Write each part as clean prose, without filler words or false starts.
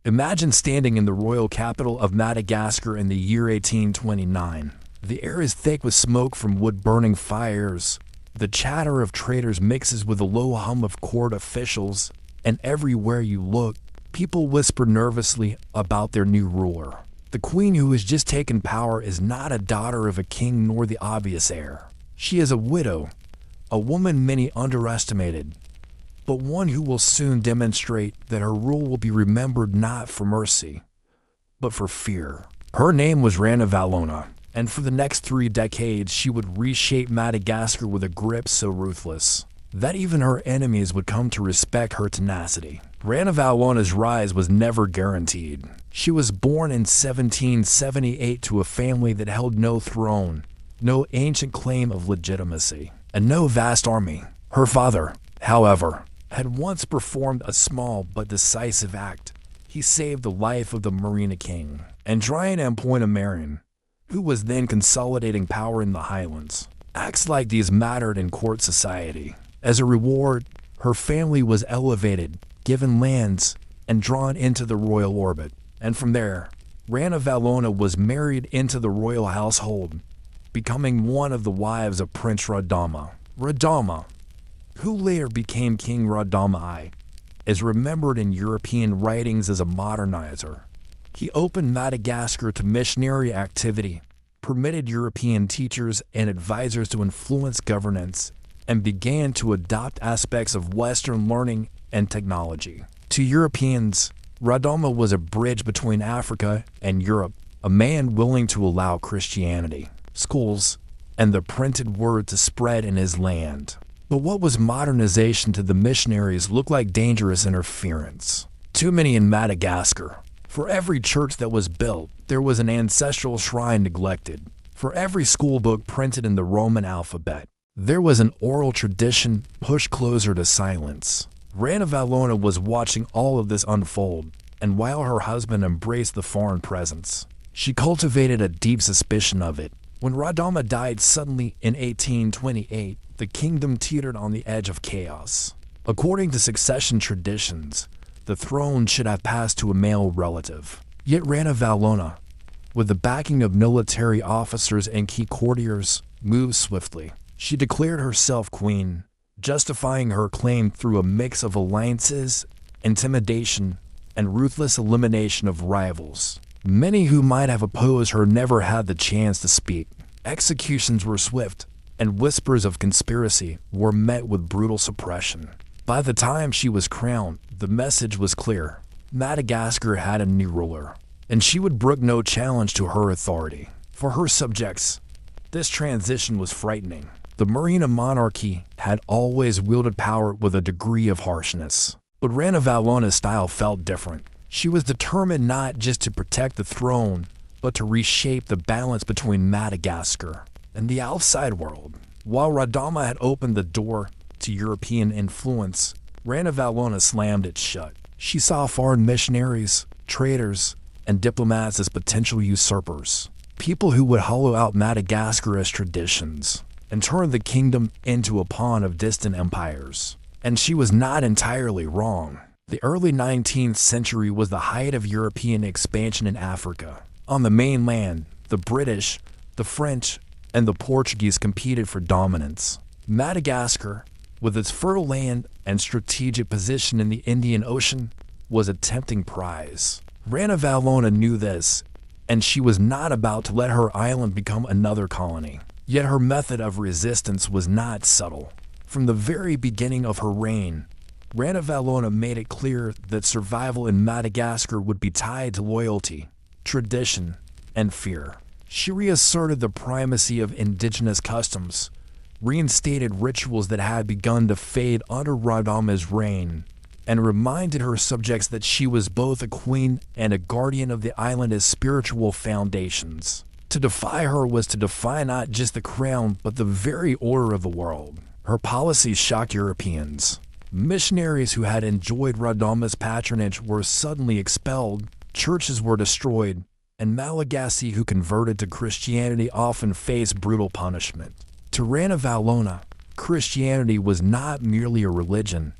Imagine standing in the royal capital of Madagascar in the year 1829. The air is thick with smoke from wood-burning fires. The chatter of traders mixes with the low hum of court officials, and everywhere you look, people whisper nervously about their new ruler. The queen who has just taken power is not a daughter of a king nor the obvious heir. She is a widow, a woman many underestimated, but one who will soon demonstrate that her rule will be remembered not for mercy, but for fear. Her name was Rana Valona, and for the next 3 decades she would reshape Madagascar with a grip so ruthless that even her enemies would come to respect her tenacity. Rana Valona's rise was never guaranteed. She was born in 1778 to a family that held no throne, no ancient claim of legitimacy, and no vast army. Her father, however, had once performed a small but decisive act. He saved the life of the Merina king, Andrian Ampoinamarian, who was then consolidating power in the highlands. Acts like these mattered in court society. As a reward, her family was elevated, given lands, and drawn into the royal orbit. And from there, Rana Valona was married into the royal household, becoming one of the wives of Prince Radama. Radama, who later became King Radama I, is remembered in European writings as a modernizer. He opened Madagascar to missionary activity, permitted European teachers and advisors to influence governance, and began to adopt aspects of Western learning and technology. To Europeans, Radama was a bridge between Africa and Europe, a man willing to allow Christianity, schools, and the printed word to spread in his land. But what was modernization to the missionaries looked like dangerous interference. Too many in Madagascar. For every church that was built, there was an ancestral shrine neglected. For every school book printed in the Roman alphabet, there was an oral tradition pushed closer to silence. Rana Valona was watching all of this unfold, and while her husband embraced the foreign presence, she cultivated a deep suspicion of it. When Radama died suddenly in 1828, the kingdom teetered on the edge of chaos. According to succession traditions, the throne should have passed to a male relative. Yet Rana Valona, with the backing of military officers and key courtiers, moved swiftly. She declared herself queen, justifying her claim through a mix of alliances, intimidation, and ruthless elimination of rivals. Many who might have opposed her never had the chance to speak. Executions were swift, and whispers of conspiracy were met with brutal suppression. By the time she was crowned, the message was clear. Madagascar had a new ruler, and she would brook no challenge to her authority. For her subjects, this transition was frightening. The Merina monarchy had always wielded power with a degree of harshness, but Rana Valona's style felt different. She was determined not just to protect the throne, but to reshape the balance between Madagascar and the outside world. While Radama had opened the door to European influence, Rana Valona slammed it shut. She saw foreign missionaries, traders, and diplomats as potential usurpers, people who would hollow out Madagascar as traditions and turn the kingdom into a pawn of distant empires. And she was not entirely wrong. The early 19th century was the height of European expansion in Africa. On the mainland, the British, the French, and the Portuguese competed for dominance. Madagascar, with its fertile land and strategic position in the Indian Ocean, was a tempting prize. Rana Valona knew this, and she was not about to let her island become another colony. Yet her method of resistance was not subtle. From the very beginning of her reign, Rana Valona made it clear that survival in Madagascar would be tied to loyalty, tradition, and fear. She reasserted the primacy of indigenous customs, reinstated rituals that had begun to fade under Radama's reign, and reminded her subjects that she was both a queen and a guardian of the island's spiritual foundations. To defy her was to defy not just the crown, but the very order of the world. Her policies shocked Europeans. Missionaries who had enjoyed Radama's patronage were suddenly expelled, churches were destroyed, and Malagasy who converted to Christianity often faced brutal punishment. To Rana Valona, Christianity was not merely a religion.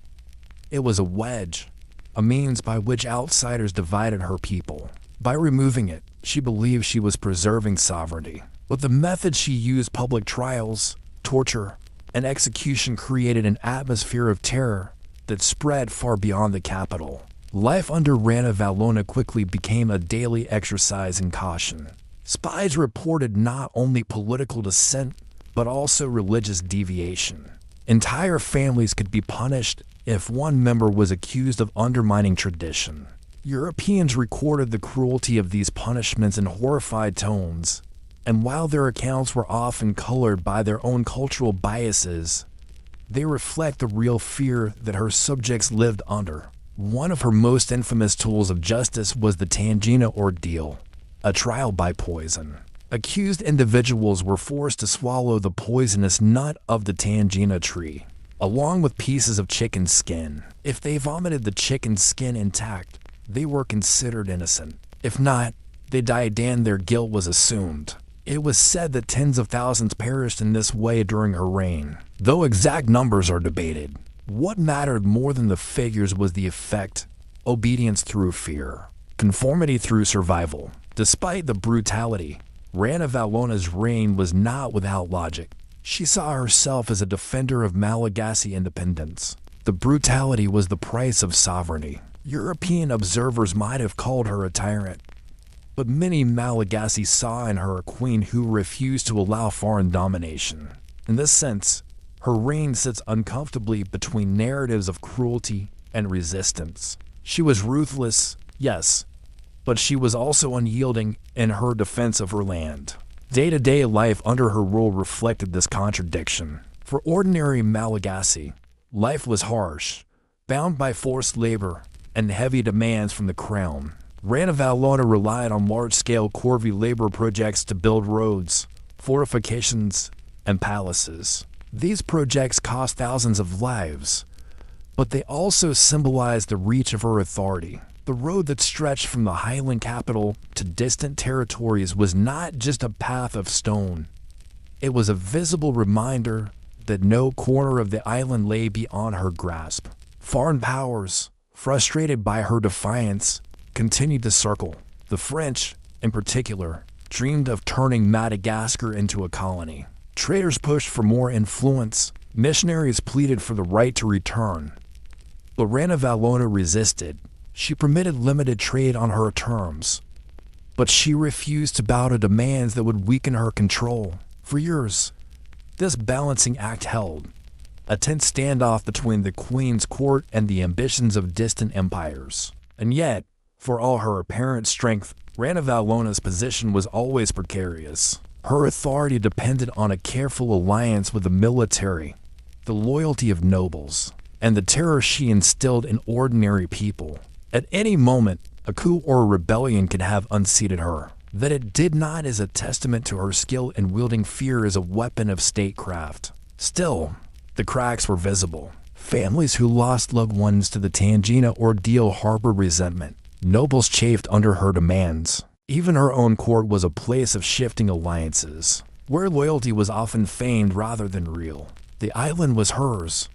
It was a wedge, a means by which outsiders divided her people. By removing it, she believed she was preserving sovereignty. But the method she used, public trials, torture, and execution, created an atmosphere of terror that spread far beyond the capital. Life under Rana Valona quickly became a daily exercise in caution. Spies reported not only political dissent, but also religious deviation. Entire families could be punished if one member was accused of undermining tradition. Europeans recorded the cruelty of these punishments in horrified tones, and while their accounts were often colored by their own cultural biases, they reflect the real fear that her subjects lived under. One of her most infamous tools of justice was the Tangina ordeal, a trial by poison. Accused individuals were forced to swallow the poisonous nut of the Tangina tree, along with pieces of chicken skin. If they vomited the chicken skin intact, they were considered innocent. If not, they died and their guilt was assumed. It was said that tens of thousands perished in this way during her reign, though exact numbers are debated. What mattered more than the figures was the effect: obedience through fear, conformity through survival. Despite the brutality, Rana Valona's reign was not without logic. She saw herself as a defender of Malagasy independence. The brutality was the price of sovereignty. European observers might have called her a tyrant, but many Malagasy saw in her a queen who refused to allow foreign domination. In this sense, her reign sits uncomfortably between narratives of cruelty and resistance. She was ruthless, yes, but she was also unyielding in her defense of her land. Day-to-day life under her rule reflected this contradiction. For ordinary Malagasy, life was harsh, bound by forced labor and heavy demands from the crown. Rana Valona relied on large-scale corvée labor projects to build roads, fortifications, and palaces. These projects cost thousands of lives, but they also symbolized the reach of her authority. The road that stretched from the highland capital to distant territories was not just a path of stone. It was a visible reminder that no corner of the island lay beyond her grasp. Foreign powers, frustrated by her defiance, continued to circle. The French, in particular, dreamed of turning Madagascar into a colony. Traders pushed for more influence. Missionaries pleaded for the right to return. But Rana Valona resisted. She permitted limited trade on her terms, but she refused to bow to demands that would weaken her control. For years, this balancing act held, a tense standoff between the Queen's court and the ambitions of distant empires. And yet, for all her apparent strength, Rana Valona's position was always precarious. Her authority depended on a careful alliance with the military, the loyalty of nobles, and the terror she instilled in ordinary people. At any moment, a coup or a rebellion could have unseated her. That it did not is a testament to her skill in wielding fear as a weapon of statecraft. Still, the cracks were visible. Families who lost loved ones to the Tangina ordeal harbored resentment. Nobles chafed under her demands. Even her own court was a place of shifting alliances, where loyalty was often feigned rather than real. The island was hers,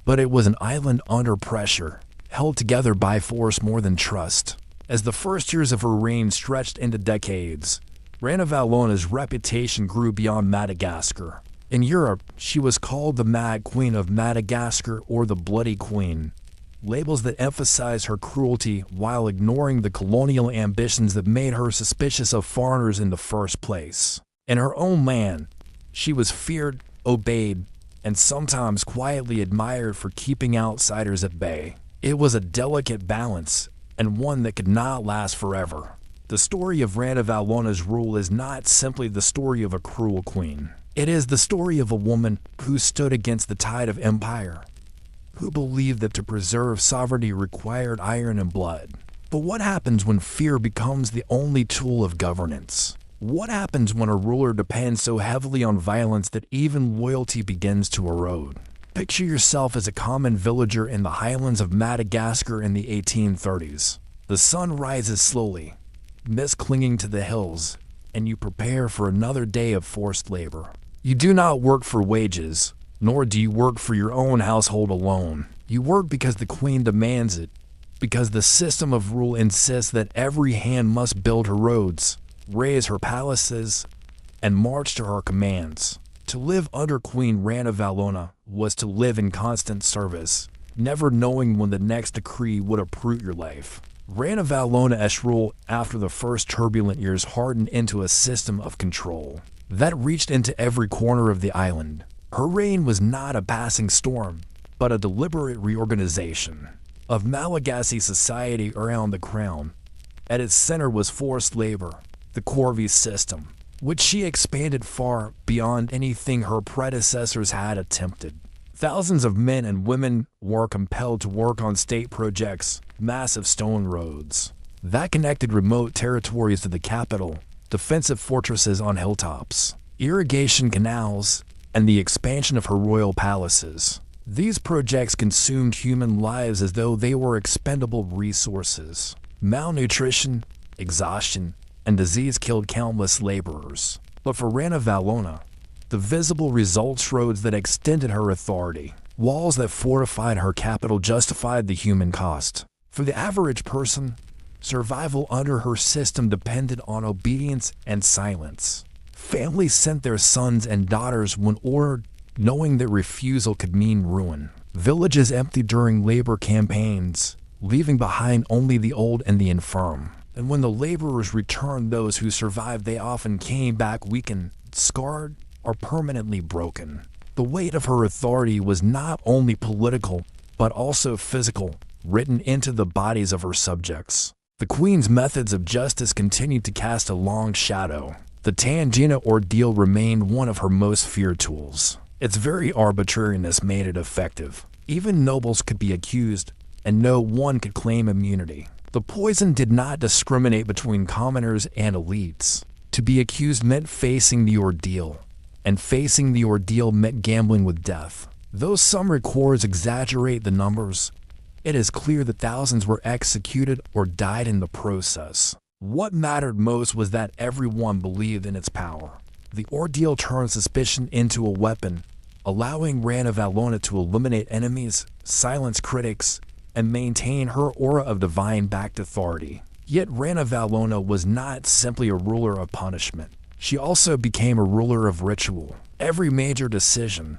but it was an island under pressure, held together by force more than trust. As the first years of her reign stretched into decades, Rana Valona's reputation grew beyond Madagascar. In Europe, she was called the Mad Queen of Madagascar or the Bloody Queen, labels that emphasize her cruelty while ignoring the colonial ambitions that made her suspicious of foreigners in the first place. In her own land, she was feared, obeyed, and sometimes quietly admired for keeping outsiders at bay. It was a delicate balance, and one that could not last forever. The story of Rana Valona's rule is not simply the story of a cruel queen. It is the story of a woman who stood against the tide of empire, who believed that to preserve sovereignty required iron and blood. But what happens when fear becomes the only tool of governance? What happens when a ruler depends so heavily on violence that even loyalty begins to erode? Picture yourself as a common villager in the highlands of Madagascar in the 1830s. The sun rises slowly, mist clinging to the hills, and you prepare for another day of forced labor. You do not work for wages, nor do you work for your own household alone. You work because the queen demands it, because the system of rule insists that every hand must build her roads, raise her palaces, and march to her commands. To live under Queen Ranavalona was to live in constant service, never knowing when the next decree would uproot your life. Ranavalona's rule after the first turbulent years hardened into a system of control that reached into every corner of the island. Her reign was not a passing storm, but a deliberate reorganization of Malagasy society around the crown. At its center was forced labor, the corvée system, which she expanded far beyond anything her predecessors had attempted. Thousands of men and women were compelled to work on state projects, massive stone roads that connected remote territories to the capital, defensive fortresses on hilltops, irrigation canals, and the expansion of her royal palaces. These projects consumed human lives as though they were expendable resources. Malnutrition, exhaustion, and disease killed countless laborers. But for Ranavalona, the visible results roads that extended her authority, walls that fortified her capital justified the human cost. For the average person, survival under her system depended on obedience and silence. Families sent their sons and daughters when ordered, knowing that refusal could mean ruin. Villages emptied during labor campaigns, leaving behind only the old and the infirm. And when the laborers returned, those who survived, they often came back weakened, scarred, or permanently broken. The weight of her authority was not only political, but also physical, written into the bodies of her subjects. The Queen's methods of justice continued to cast a long shadow. The Tangina ordeal remained one of her most feared tools. Its very arbitrariness made it effective. Even nobles could be accused, and no one could claim immunity. The poison did not discriminate between commoners and elites. To be accused meant facing the ordeal, and facing the ordeal meant gambling with death. Though some records exaggerate the numbers, it is clear that thousands were executed or died in the process. What mattered most was that everyone believed in its power. The ordeal turned suspicion into a weapon, allowing Ranavalona to eliminate enemies, silence critics, and maintain her aura of divine-backed authority. Yet Ranavalona was not simply a ruler of punishment. She also became a ruler of ritual. Every major decision,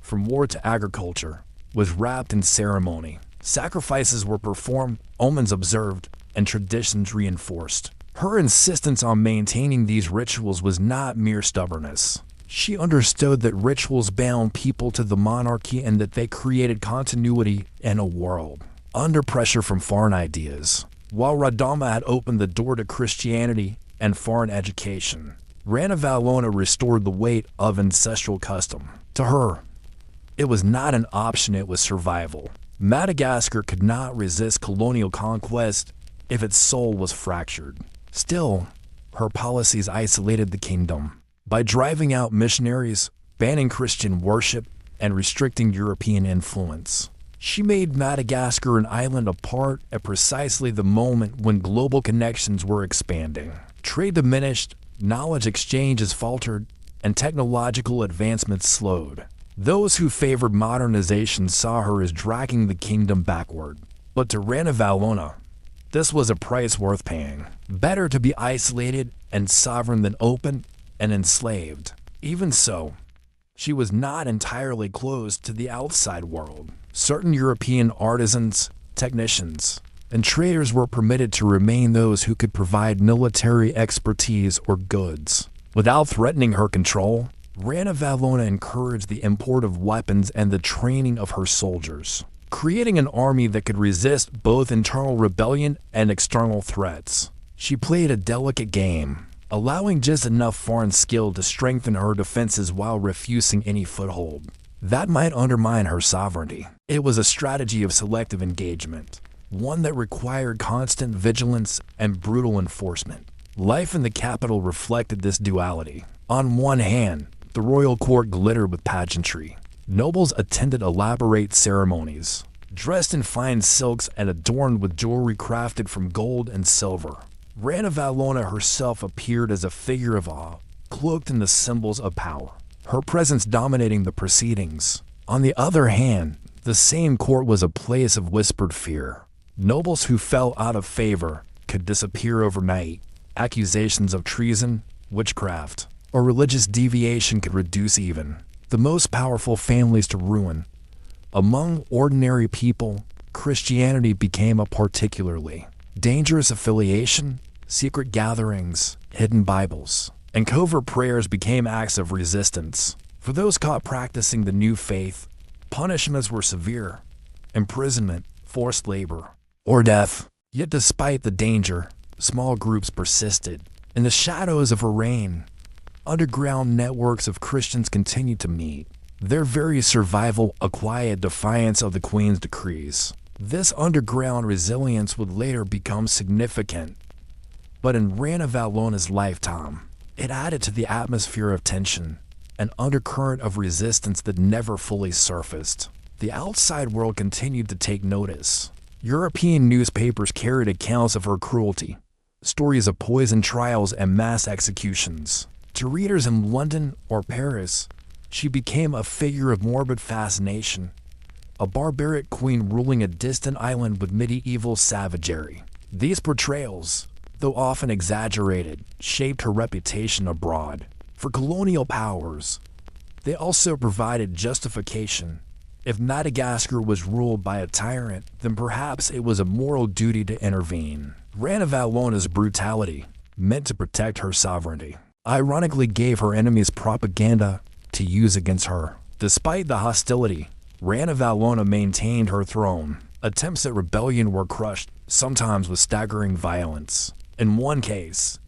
from war to agriculture, was wrapped in ceremony. Sacrifices were performed, omens observed, and traditions reinforced. Her insistence on maintaining these rituals was not mere stubbornness. She understood that rituals bound people to the monarchy and that they created continuity in a world under pressure from foreign ideas. While Radama had opened the door to Christianity and foreign education, Ranavalona restored the weight of ancestral custom. To her, it was not an option, it was survival. Madagascar could not resist colonial conquest if its soul was fractured. Still, her policies isolated the kingdom. By driving out missionaries, banning Christian worship, and restricting European influence, she made Madagascar an island apart at precisely the moment when global connections were expanding. Trade diminished, knowledge exchanges faltered, and technological advancements slowed. Those who favored modernization saw her as dragging the kingdom backward. But to Ranavalona, this was a price worth paying. Better to be isolated and sovereign than open and enslaved. Even so, she was not entirely closed to the outside world. Certain European artisans, technicians, and traders were permitted to remain those who could provide military expertise or goods. Without threatening her control, Ranavalona encouraged the import of weapons and the training of her soldiers, creating an army that could resist both internal rebellion and external threats. She played a delicate game, allowing just enough foreign skill to strengthen her defenses while refusing any foothold that might undermine her sovereignty. It was a strategy of selective engagement, one that required constant vigilance and brutal enforcement. Life in the capital reflected this duality. On one hand, the royal court glittered with pageantry. Nobles attended elaborate ceremonies, dressed in fine silks and adorned with jewelry crafted from gold and silver. Ranavalona herself appeared as a figure of awe, cloaked in the symbols of power, her presence dominating the proceedings. On the other hand, the same court was a place of whispered fear. Nobles who fell out of favor could disappear overnight. Accusations of treason, witchcraft, or religious deviation could reduce even the most powerful families to ruin. Among ordinary people, Christianity became a particularly dangerous affiliation. Secret gatherings, hidden Bibles, and covert prayers became acts of resistance. For those caught practicing the new faith, punishments were severe: imprisonment, forced labor, or death. Yet despite the danger, small groups persisted. In the shadows of her reign, underground networks of Christians continued to meet. Their very survival a quiet defiance of the Queen's decrees. This underground resilience would later become significant, but in Rana Valona's lifetime, it added to the atmosphere of tension, an undercurrent of resistance that never fully surfaced. The outside world continued to take notice. European newspapers carried accounts of her cruelty, stories of poison trials and mass executions. To readers in London or Paris, she became a figure of morbid fascination, a barbaric queen ruling a distant island with medieval savagery. These portrayals, though often exaggerated, shaped her reputation abroad. For colonial powers, they also provided justification. If Madagascar was ruled by a tyrant, then perhaps it was a moral duty to intervene. Rana Valona's brutality, meant to protect her sovereignty, ironically gave her enemies propaganda to use against her. Despite the hostility, Rana Valona maintained her throne. Attempts at rebellion were crushed, sometimes with staggering violence. In one case,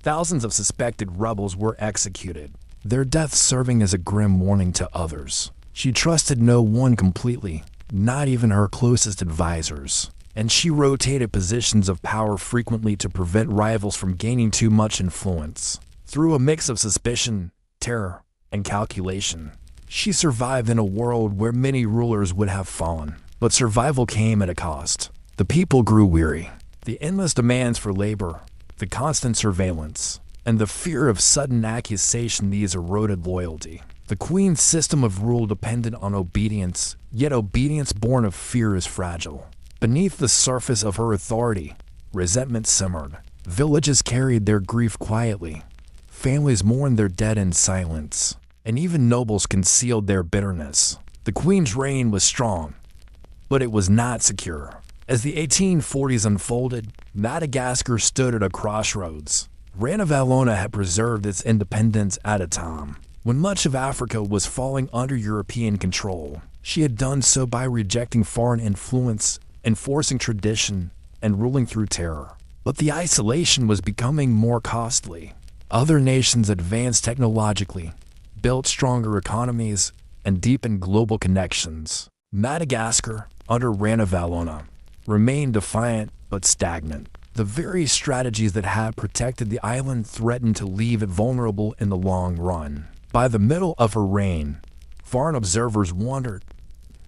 thousands of suspected rebels were executed, their deaths serving as a grim warning to others. She trusted no one completely, not even her closest advisors, and she rotated positions of power frequently to prevent rivals from gaining too much influence. Through a mix of suspicion, terror, and calculation, she survived in a world where many rulers would have fallen. But survival came at a cost. The people grew weary. The endless demands for labor, the constant surveillance, and the fear of sudden accusation, these eroded loyalty. The Queen's system of rule depended on obedience, yet obedience born of fear is fragile. Beneath the surface of her authority, resentment simmered. Villages carried their grief quietly. Families mourned their dead in silence, and even nobles concealed their bitterness. The Queen's reign was strong, but it was not secure. As the 1840s unfolded, Madagascar stood at a crossroads. Rana Valona had preserved its independence at a time when much of Africa was falling under European control. She had done so by rejecting foreign influence, enforcing tradition, and ruling through terror. But the isolation was becoming more costly. Other nations advanced technologically, built stronger economies, and deepened global connections. Madagascar, under Rana Valona, remained defiant but stagnant. The very strategies that had protected the island threatened to leave it vulnerable in the long run. By the middle of her reign, foreign observers wondered,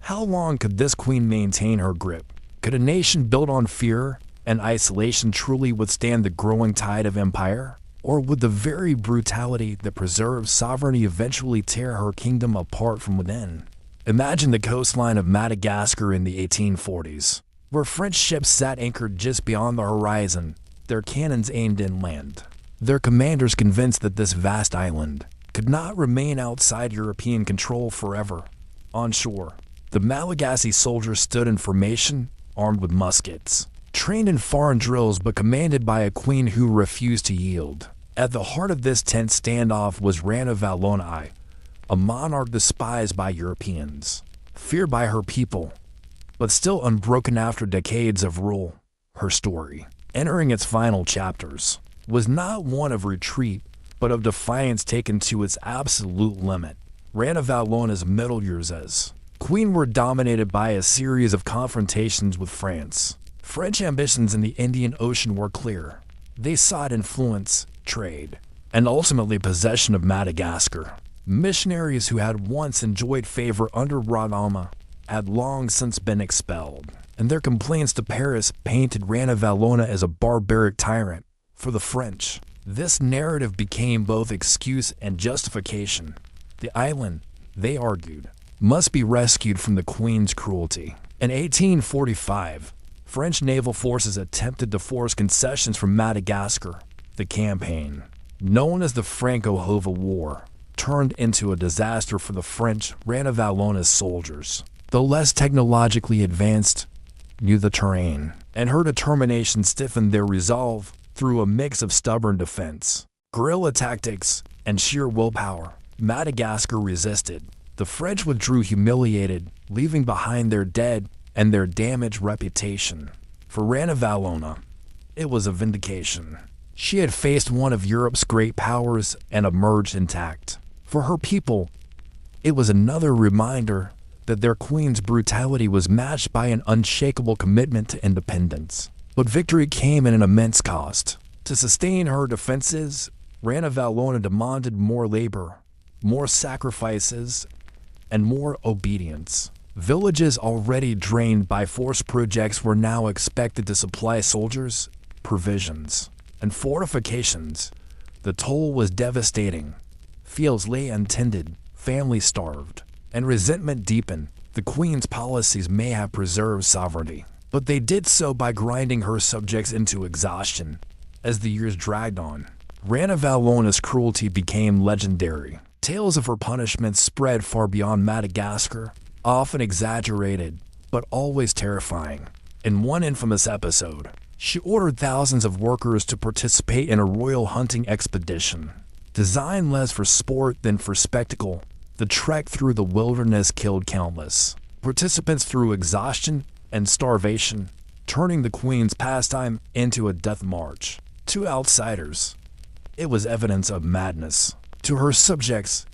how long could this queen maintain her grip? Could a nation built on fear and isolation truly withstand the growing tide of empire? Or would the very brutality that preserved sovereignty eventually tear her kingdom apart from within? Imagine the coastline of Madagascar in the 1840s, where French ships sat anchored just beyond the horizon, their cannons aimed inland. Their commanders convinced that this vast island could not remain outside European control forever. On shore, the Malagasy soldiers stood in formation, armed with muskets, trained in foreign drills but commanded by a queen who refused to yield. At the heart of this tense standoff was Rana Valona, a monarch despised by Europeans, feared by her people, but still unbroken after decades of rule. Her story, entering its final chapters, was not one of retreat, but of defiance taken to its absolute limit. Rana Valona's middle years as queen were dominated by a series of confrontations with France. French ambitions in the Indian Ocean were clear. They sought influence, trade, and ultimately possession of Madagascar. Missionaries who had once enjoyed favor under Radama had long since been expelled, and their complaints to Paris painted Rana Valona as a barbaric tyrant. For the French, this narrative became both excuse and justification. The island, they argued, must be rescued from the Queen's cruelty. In 1845, French naval forces attempted to force concessions from Madagascar. The campaign, known as the Franco-Hova War, turned into a disaster for the French. Ranavalona's soldiers, though less technologically advanced, knew the terrain, and her determination stiffened their resolve through a mix of stubborn defense, guerrilla tactics, and sheer willpower. Madagascar resisted. The French withdrew humiliated, leaving behind their dead and their damaged reputation. For Ranavalona, it was a vindication. She had faced one of Europe's great powers and emerged intact. For her people, it was another reminder that their queen's brutality was matched by an unshakable commitment to independence. But victory came at an immense cost. To sustain her defenses, Ranavalona demanded more labor, more sacrifices, and more obedience. Villages already drained by force projects were now expected to supply soldiers, provisions, and fortifications. The toll was devastating. Fields lay untended, families starved, and resentment deepened. The queen's policies may have preserved sovereignty, but they did so by grinding her subjects into exhaustion. As the years dragged on, Ranavalona's cruelty became legendary. Tales of her punishments spread far beyond Madagascar, often exaggerated, but always terrifying. In one infamous episode, she ordered thousands of workers to participate in a royal hunting expedition. Designed less for sport than for spectacle, the trek through the wilderness killed countless participants through exhaustion and starvation, turning the queen's pastime into a death march. To outsiders, it was evidence of madness. To her subjects,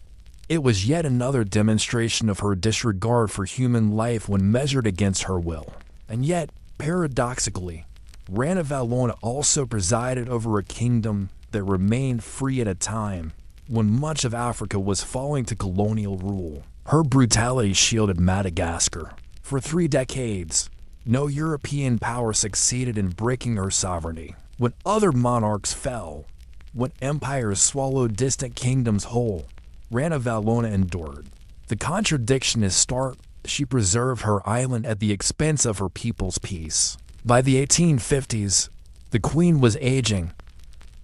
it was yet another demonstration of her disregard for human life when measured against her will. And yet, paradoxically, Ranavalona also presided over a kingdom that remained free at a time when much of Africa was falling to colonial rule. Her brutality shielded Madagascar. For 3 decades, no European power succeeded in breaking her sovereignty. When other monarchs fell, when empires swallowed distant kingdoms whole, Ranavalona endured. The contradiction is stark. She preserved her island at the expense of her people's peace. By the 1850s, the queen was aging,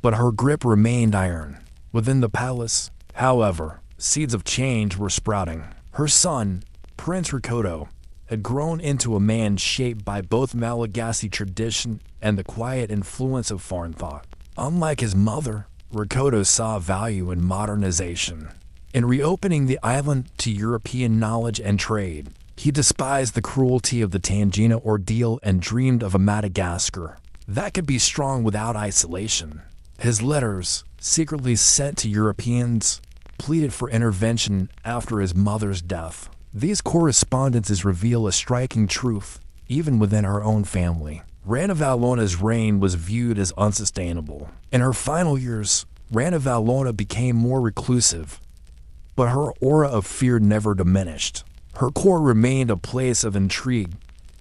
but her grip remained iron. Within the palace, however, seeds of change were sprouting. Her son, Prince Rikoto, had grown into a man shaped by both Malagasy tradition and the quiet influence of foreign thought. Unlike his mother, Rikoto saw value in modernization. In reopening the island to European knowledge and trade, he despised the cruelty of the Tangina ordeal and dreamed of a Madagascar that could be strong without isolation. His letters, secretly sent to Europeans, pleaded for intervention after his mother's death. These correspondences reveal a striking truth, even within her own family. Ranavalona's reign was viewed as unsustainable. In her final years, Ranavalona became more reclusive, but her aura of fear never diminished. Her court remained a place of intrigue,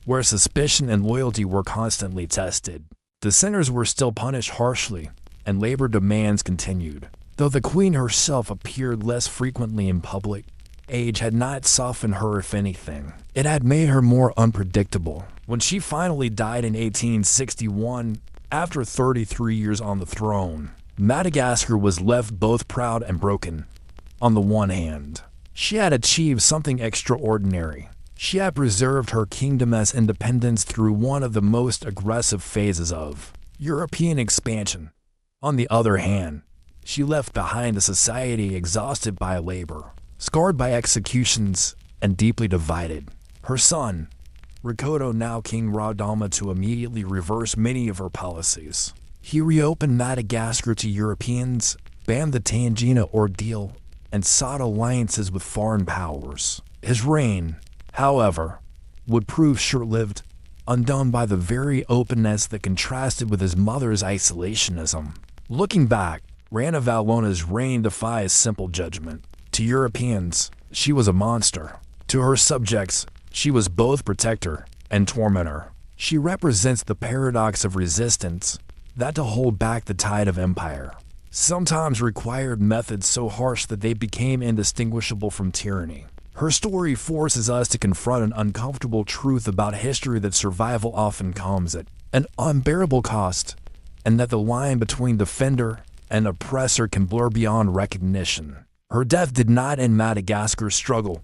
where suspicion and loyalty were constantly tested. Dissenters were still punished harshly, and labor demands continued. Though the queen herself appeared less frequently in public, age had not softened her. If anything, it had made her more unpredictable. When she finally died in 1861, after 33 years on the throne, Madagascar was left both proud and broken. On the one hand, she had achieved something extraordinary. She had preserved her kingdom as independence through one of the most aggressive phases of European expansion. On the other hand, she left behind a society exhausted by labor, scarred by executions, and deeply divided. Her son, Rikoto, now King Radama, to immediately reverse many of her policies. He reopened Madagascar to Europeans, banned the Tangina ordeal, and sought alliances with foreign powers. His reign, however, would prove short-lived, undone by the very openness that contrasted with his mother's isolationism. Looking back, Ranavalona's reign defies simple judgment. To Europeans, she was a monster. To her subjects, she was both protector and tormentor. She represents the paradox of resistance, that to hold back the tide of empire sometimes required methods so harsh that they became indistinguishable from tyranny. Her story forces us to confront an uncomfortable truth about history, that survival often comes at an unbearable cost, and that the line between defender and oppressor can blur beyond recognition. Her death did not end Madagascar's struggle.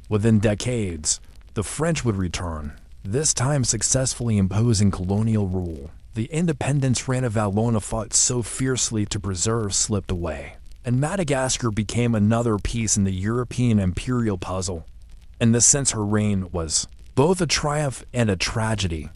Within decades, the French would return, this time successfully imposing colonial rule. The independence Rana Valona fought so fiercely to preserve slipped away, and Madagascar became another piece in the European imperial puzzle. In this sense, her reign was both a triumph and a tragedy.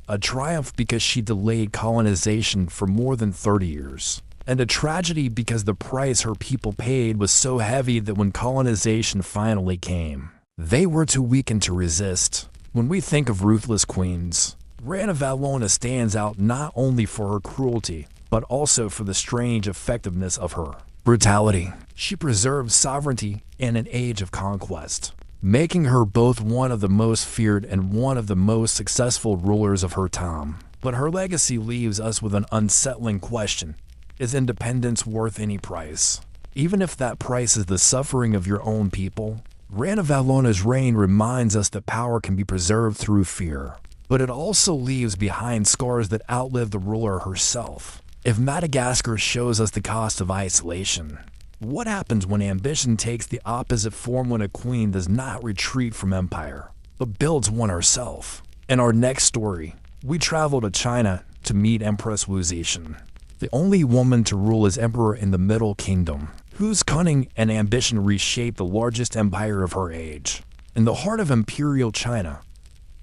A triumph because she delayed colonization for more than 30 years, and a tragedy because the price her people paid was so heavy that when colonization finally came, they were too weakened to resist. When we think of ruthless queens, Rana Valona stands out not only for her cruelty, but also for the strange effectiveness of her brutality. She preserved sovereignty in an age of conquest, making her both one of the most feared and one of the most successful rulers of her time. But her legacy leaves us with an unsettling question. Is independence worth any price? Even if that price is the suffering of your own people? Rana Valona's reign reminds us that power can be preserved through fear, but it also leaves behind scars that outlive the ruler herself. If Madagascar shows us the cost of isolation, what happens when ambition takes the opposite form, when a queen does not retreat from empire, but builds one herself? In our next story, we travel to China to meet Empress Wu Zetian, the only woman to rule as emperor in the Middle Kingdom, whose cunning and ambition reshaped the largest empire of her age. In the heart of imperial China,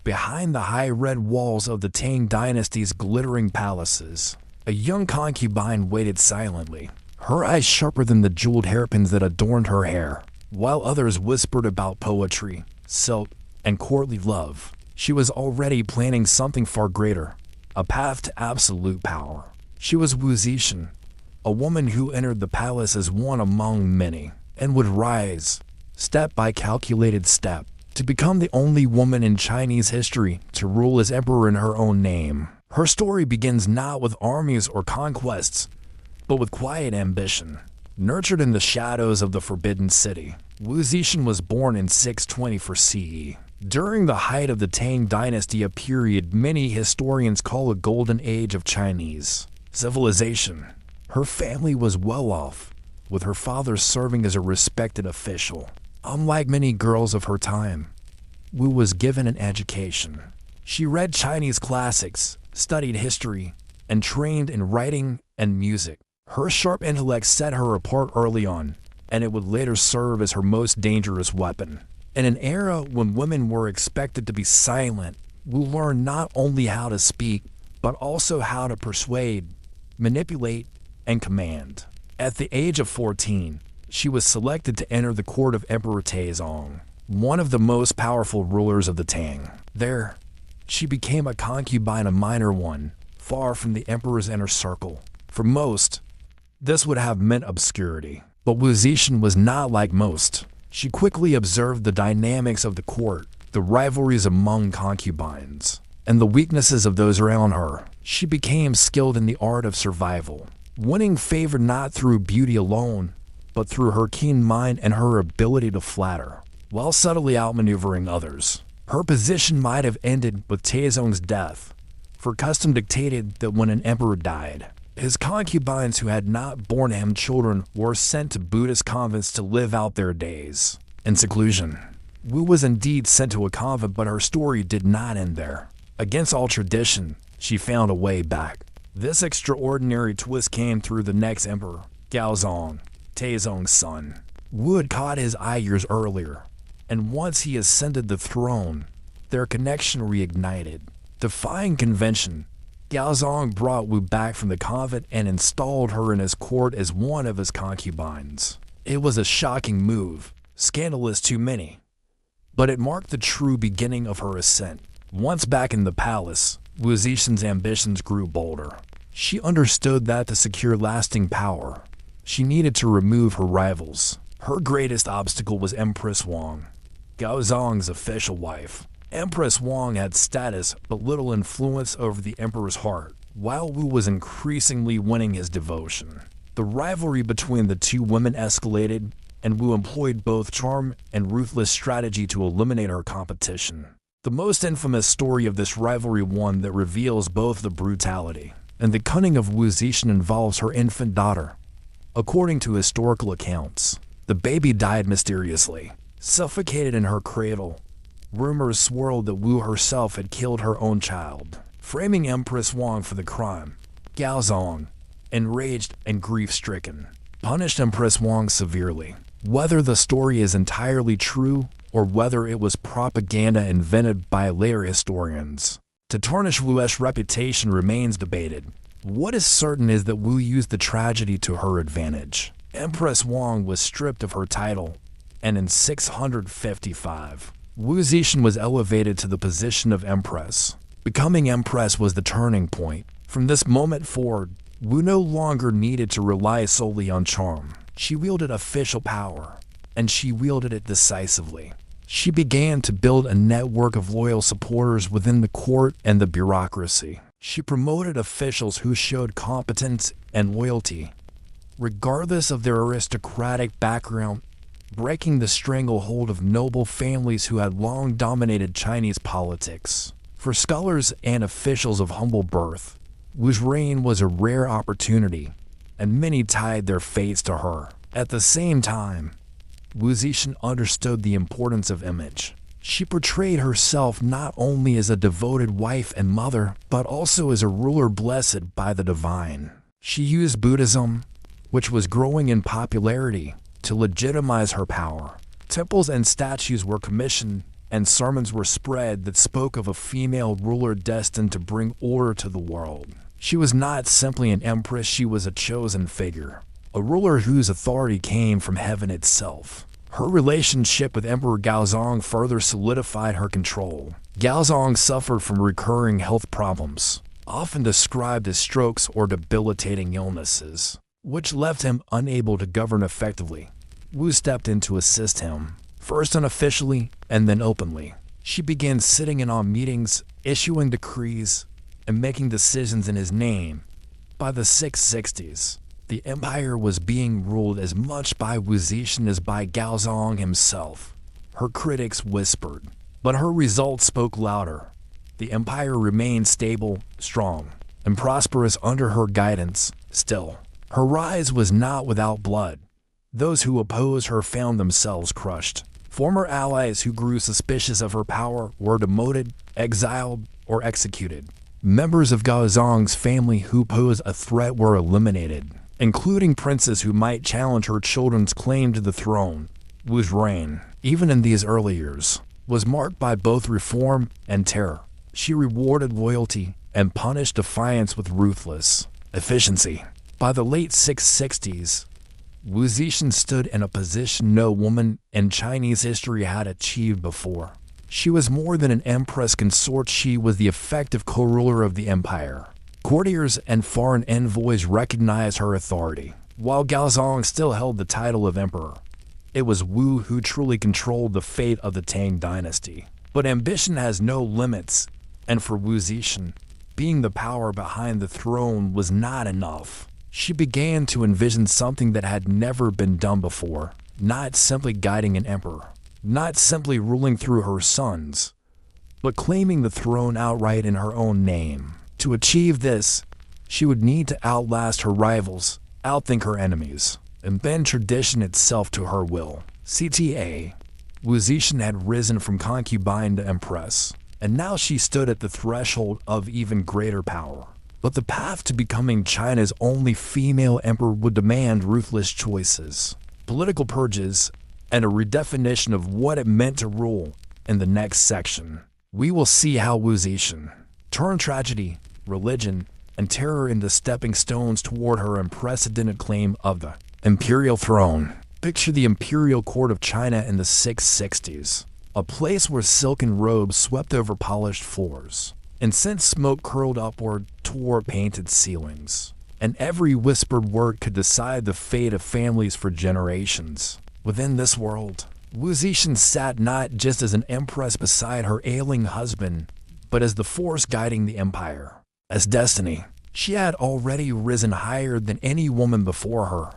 behind the high red walls of the Tang dynasty's glittering palaces, a young concubine waited silently, her eyes sharper than the jeweled hairpins that adorned her hair. While others whispered about poetry, silk, and courtly love, she was already planning something far greater, a path to absolute power. She was Wu Zetian, a woman who entered the palace as one among many, and would rise, step by calculated step, to become the only woman in Chinese history to rule as emperor in her own name. Her story begins not with armies or conquests, but with quiet ambition. Nurtured in the shadows of the Forbidden City, Wu Zetian was born in 624 CE. During the height of the Tang dynasty, a period many historians call a golden age of Chinese civilization. Her family was well off, with her father serving as a respected official. Unlike many girls of her time, Wu was given an education. She read Chinese classics, studied history, and trained in writing and music. Her sharp intellect set her apart early on, and it would later serve as her most dangerous weapon. In an era when women were expected to be silent, Wu learned not only how to speak, but also how to persuade, manipulate, and command. At the age of 14, she was selected to enter the court of Emperor Taizong, one of the most powerful rulers of the Tang. There, she became a concubine, a minor one, far from the emperor's inner circle. For most, this would have meant obscurity. But Wu Zetian was not like most. She quickly observed the dynamics of the court, the rivalries among concubines, and the weaknesses of those around her. She became skilled in the art of survival, winning favor not through beauty alone, but through her keen mind and her ability to flatter, while subtly outmaneuvering others. Her position might have ended with Taizong's death, for custom dictated that when an emperor died, his concubines who had not borne him children were sent to Buddhist convents to live out their days in seclusion. Wu was indeed sent to a convent, but her story did not end there. Against all tradition, she found a way back. This extraordinary twist came through the next emperor, Gaozong, Taizong's son. Wu had caught his eye years earlier, and once he ascended the throne, their connection reignited. Defying convention, Gaozong brought Wu back from the convent and installed her in his court as one of his concubines. It was a shocking move, scandalous to many, but it marked the true beginning of her ascent. Once back in the palace, Wu Zetian's ambitions grew bolder. She understood that to secure lasting power, she needed to remove her rivals. Her greatest obstacle was Empress Wang, Gaozong's official wife. Empress Wang had status but little influence over the emperor's heart, while Wu was increasingly winning his devotion. The rivalry between the two women escalated, and Wu employed both charm and ruthless strategy to eliminate her competition. The most infamous story of this rivalry, one that reveals both the brutality and the cunning of Wu Zetian, involves her infant daughter. According to historical accounts, the baby died mysteriously, suffocated in her cradle. Rumors swirled that Wu herself had killed her own child, framing Empress Wang for the crime. Gaozong, enraged and grief-stricken, punished Empress Wang severely. Whether the story is entirely true or whether it was propaganda invented by later historians to tarnish Wu's reputation remains debated. What is certain is that Wu used the tragedy to her advantage. Empress Wang was stripped of her title, and in 655, Wu Zetian was elevated to the position of empress. Becoming empress was the turning point. From this moment forward, Wu no longer needed to rely solely on charm. She wielded official power, and she wielded it decisively. She began to build a network of loyal supporters within the court and the bureaucracy. She promoted officials who showed competence and loyalty, regardless of their aristocratic background, breaking the stranglehold of noble families who had long dominated Chinese politics. For scholars and officials of humble birth, Wu's reign was a rare opportunity, and many tied their fates to her. At the same time, Wu Zetian understood the importance of image. She portrayed herself not only as a devoted wife and mother, but also as a ruler blessed by the divine. She used Buddhism, which was growing in popularity, to legitimize her power. Temples and statues were commissioned, and sermons were spread that spoke of a female ruler destined to bring order to the world. She was not simply an empress, she was a chosen figure, a ruler whose authority came from heaven itself. Her relationship with Emperor Gaozong further solidified her control. Gaozong suffered from recurring health problems, often described as strokes or debilitating illnesses, which left him unable to govern effectively. Wu stepped in to assist him, first unofficially and then openly. She began sitting in on meetings, issuing decrees, and making decisions in his name. By the 660s, the empire was being ruled as much by Wu Zetian as by Gaozong himself. Her critics whispered, but her results spoke louder. The empire remained stable, strong, and prosperous under her guidance. Still, her rise was not without blood. Those who opposed her found themselves crushed. Former allies who grew suspicious of her power were demoted, exiled, or executed. Members of Gaozong's family who posed a threat were eliminated, including princes who might challenge her children's claim to the throne. Wu's reign, even in these early years, was marked by both reform and terror. She rewarded loyalty and punished defiance with ruthless efficiency. By the late 660s, Wu Zetian stood in a position no woman in Chinese history had achieved before. She was more than an empress consort, she was the effective co-ruler of the empire. Courtiers and foreign envoys recognized her authority. While Gaozong still held the title of emperor, it was Wu who truly controlled the fate of the Tang dynasty. But ambition has no limits, and for Wu Zetian, being the power behind the throne was not enough. She began to envision something that had never been done before, not simply guiding an emperor, not simply ruling through her sons, but claiming the throne outright in her own name. To achieve this, she would need to outlast her rivals, outthink her enemies, and bend tradition itself to her will. CTA, Wu Zetian had risen from concubine to empress, and now she stood at the threshold of even greater power. But the path to becoming China's only female emperor would demand ruthless choices, political purges, and a redefinition of what it meant to rule. In the next section, we will see how Wu Zetian turned tragedy, religion, and terror into stepping stones toward her unprecedented claim of the imperial throne. Picture the imperial court of China in the 660s, a place where silken robes swept over polished floors. Incense smoke curled upward toward painted ceilings, and every whispered word could decide the fate of families for generations. Within this world, Wu Zetian sat not just as an empress beside her ailing husband, but as the force guiding the empire. As destiny, she had already risen higher than any woman before her.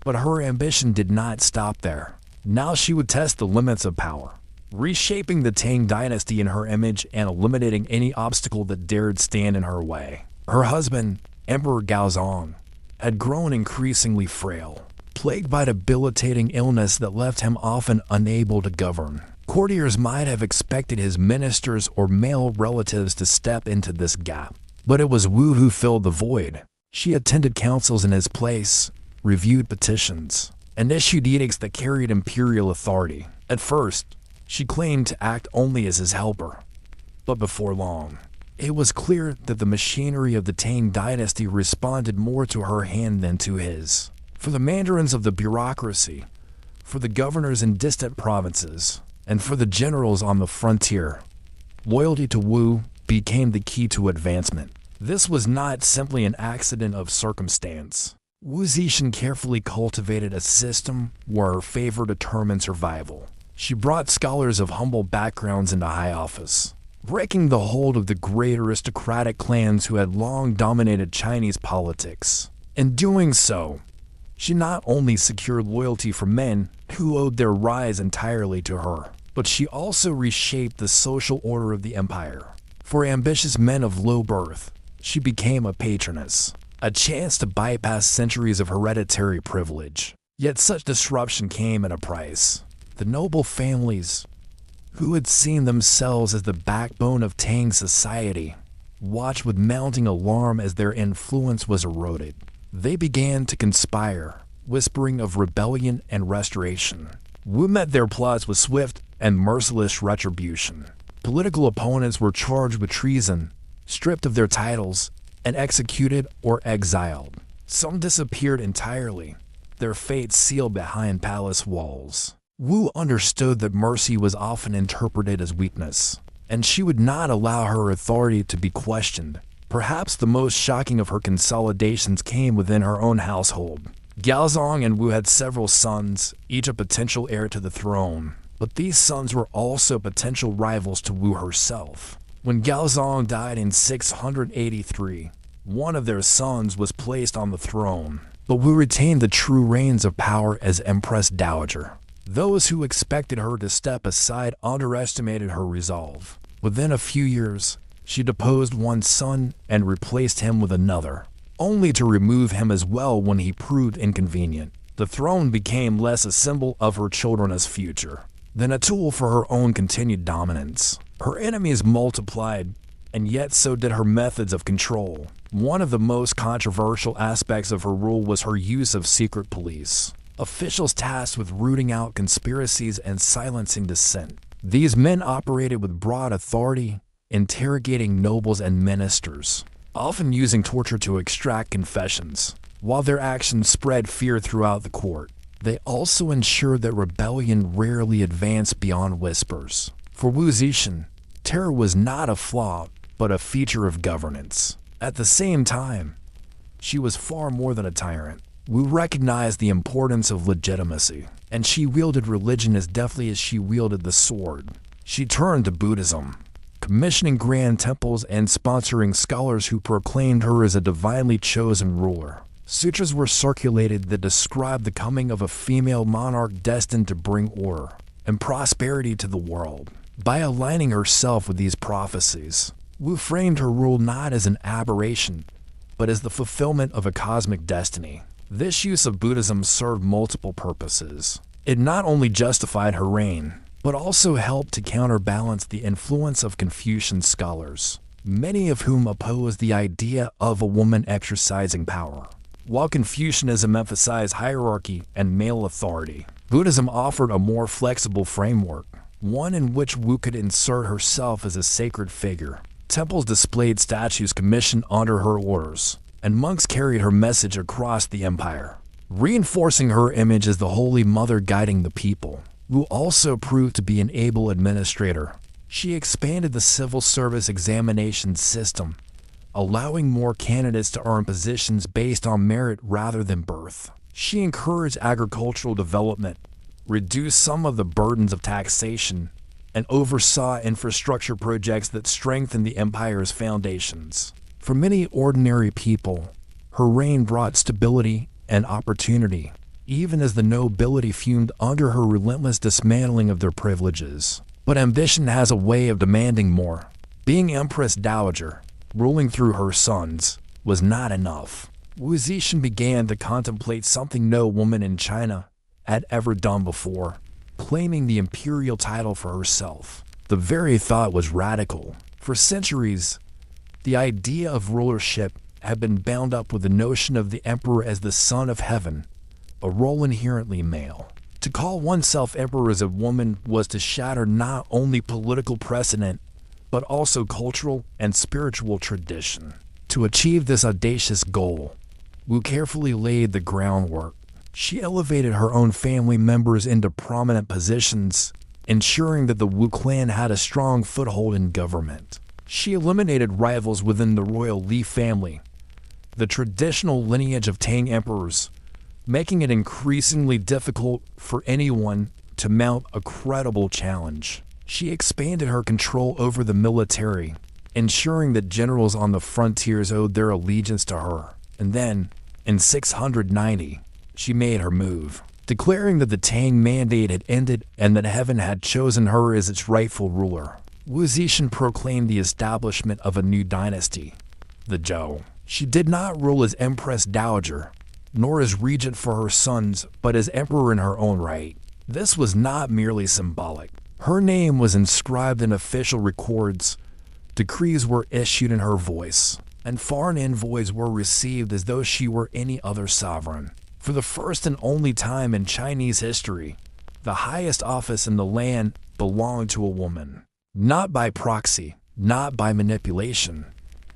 But her ambition did not stop there. Now she would test the limits of power, reshaping the Tang dynasty in her image and eliminating any obstacle that dared stand in her way. Her husband, Emperor Gaozong, had grown increasingly frail, plagued by debilitating illness that left him often unable to govern. Courtiers might have expected his ministers or male relatives to step into this gap, but it was Wu who filled the void. She attended councils in his place, reviewed petitions, and issued edicts that carried imperial authority. At first, she claimed to act only as his helper, but before long, it was clear that the machinery of the Tang dynasty responded more to her hand than to his. For the mandarins of the bureaucracy, for the governors in distant provinces, and for the generals on the frontier, loyalty to Wu became the key to advancement. This was not simply an accident of circumstance. Wu Zixin carefully cultivated a system where her favor determined survival. She brought scholars of humble backgrounds into high office, breaking the hold of the great aristocratic clans who had long dominated Chinese politics. In doing so, she not only secured loyalty from men who owed their rise entirely to her, but she also reshaped the social order of the empire. For ambitious men of low birth, she became a patroness, a chance to bypass centuries of hereditary privilege. Yet such disruption came at a price. The noble families, who had seen themselves as the backbone of Tang society, watched with mounting alarm as their influence was eroded. They began to conspire, whispering of rebellion and restoration. Wu met their plots with swift and merciless retribution. Political opponents were charged with treason, stripped of their titles, and executed or exiled. Some disappeared entirely, their fates sealed behind palace walls. Wu understood that mercy was often interpreted as weakness, and she would not allow her authority to be questioned. Perhaps the most shocking of her consolidations came within her own household. Gaozong and Wu had several sons, each a potential heir to the throne, but these sons were also potential rivals to Wu herself. When Gaozong died in 683, one of their sons was placed on the throne, but Wu retained the true reins of power as Empress Dowager. Those who expected her to step aside underestimated her resolve. Within a few years, she deposed one son and replaced him with another, only to remove him as well when he proved inconvenient. The throne became less a symbol of her children's future than a tool for her own continued dominance. Her enemies multiplied, and yet so did her methods of control. One of the most controversial aspects of her rule was her use of secret police, officials tasked with rooting out conspiracies and silencing dissent. These men operated with broad authority, interrogating nobles and ministers, often using torture to extract confessions. While their actions spread fear throughout the court, they also ensured that rebellion rarely advanced beyond whispers. For Wu Zixin, terror was not a flaw, but a feature of governance. At the same time, she was far more than a tyrant. Wu recognized the importance of legitimacy, and she wielded religion as deftly as she wielded the sword. She turned to Buddhism, commissioning grand temples and sponsoring scholars who proclaimed her as a divinely chosen ruler. Sutras were circulated that described the coming of a female monarch destined to bring order and prosperity to the world. By aligning herself with these prophecies, Wu framed her rule not as an aberration, but as the fulfillment of a cosmic destiny. This use of Buddhism served multiple purposes. It not only justified her reign, but also helped to counterbalance the influence of Confucian scholars, many of whom opposed the idea of a woman exercising power. While Confucianism emphasized hierarchy and male authority, Buddhism offered a more flexible framework, one in which Wu could insert herself as a sacred figure. Temples displayed statues commissioned under her orders, and monks carried her message across the empire, reinforcing her image as the Holy Mother guiding the people. Wu also proved to be an able administrator. She expanded the civil service examination system, allowing more candidates to earn positions based on merit rather than birth. She encouraged agricultural development, reduced some of the burdens of taxation, and oversaw infrastructure projects that strengthened the empire's foundations. For many ordinary people, her reign brought stability and opportunity, even as the nobility fumed under her relentless dismantling of their privileges. But ambition has a way of demanding more. Being Empress Dowager, ruling through her sons, was not enough. Wu Zetian began to contemplate something no woman in China had ever done before, claiming the imperial title for herself. The very thought was radical. For centuries, the idea of rulership had been bound up with the notion of the emperor as the son of heaven, a role inherently male. To call oneself emperor as a woman was to shatter not only political precedent, but also cultural and spiritual tradition. To achieve this audacious goal, Wu carefully laid the groundwork. She elevated her own family members into prominent positions, ensuring that the Wu clan had a strong foothold in government. She eliminated rivals within the royal Li family, the traditional lineage of Tang emperors, making it increasingly difficult for anyone to mount a credible challenge. She expanded her control over the military, ensuring that generals on the frontiers owed their allegiance to her. And then, in 690, she made her move, declaring that the Tang mandate had ended and that heaven had chosen her as its rightful ruler. Wu Zetian proclaimed the establishment of a new dynasty, the Zhou. She did not rule as Empress Dowager, nor as regent for her sons, but as emperor in her own right. This was not merely symbolic. Her name was inscribed in official records, decrees were issued in her voice, and foreign envoys were received as though she were any other sovereign. For the first and only time in Chinese history, the highest office in the land belonged to a woman. Not by proxy, not by manipulation,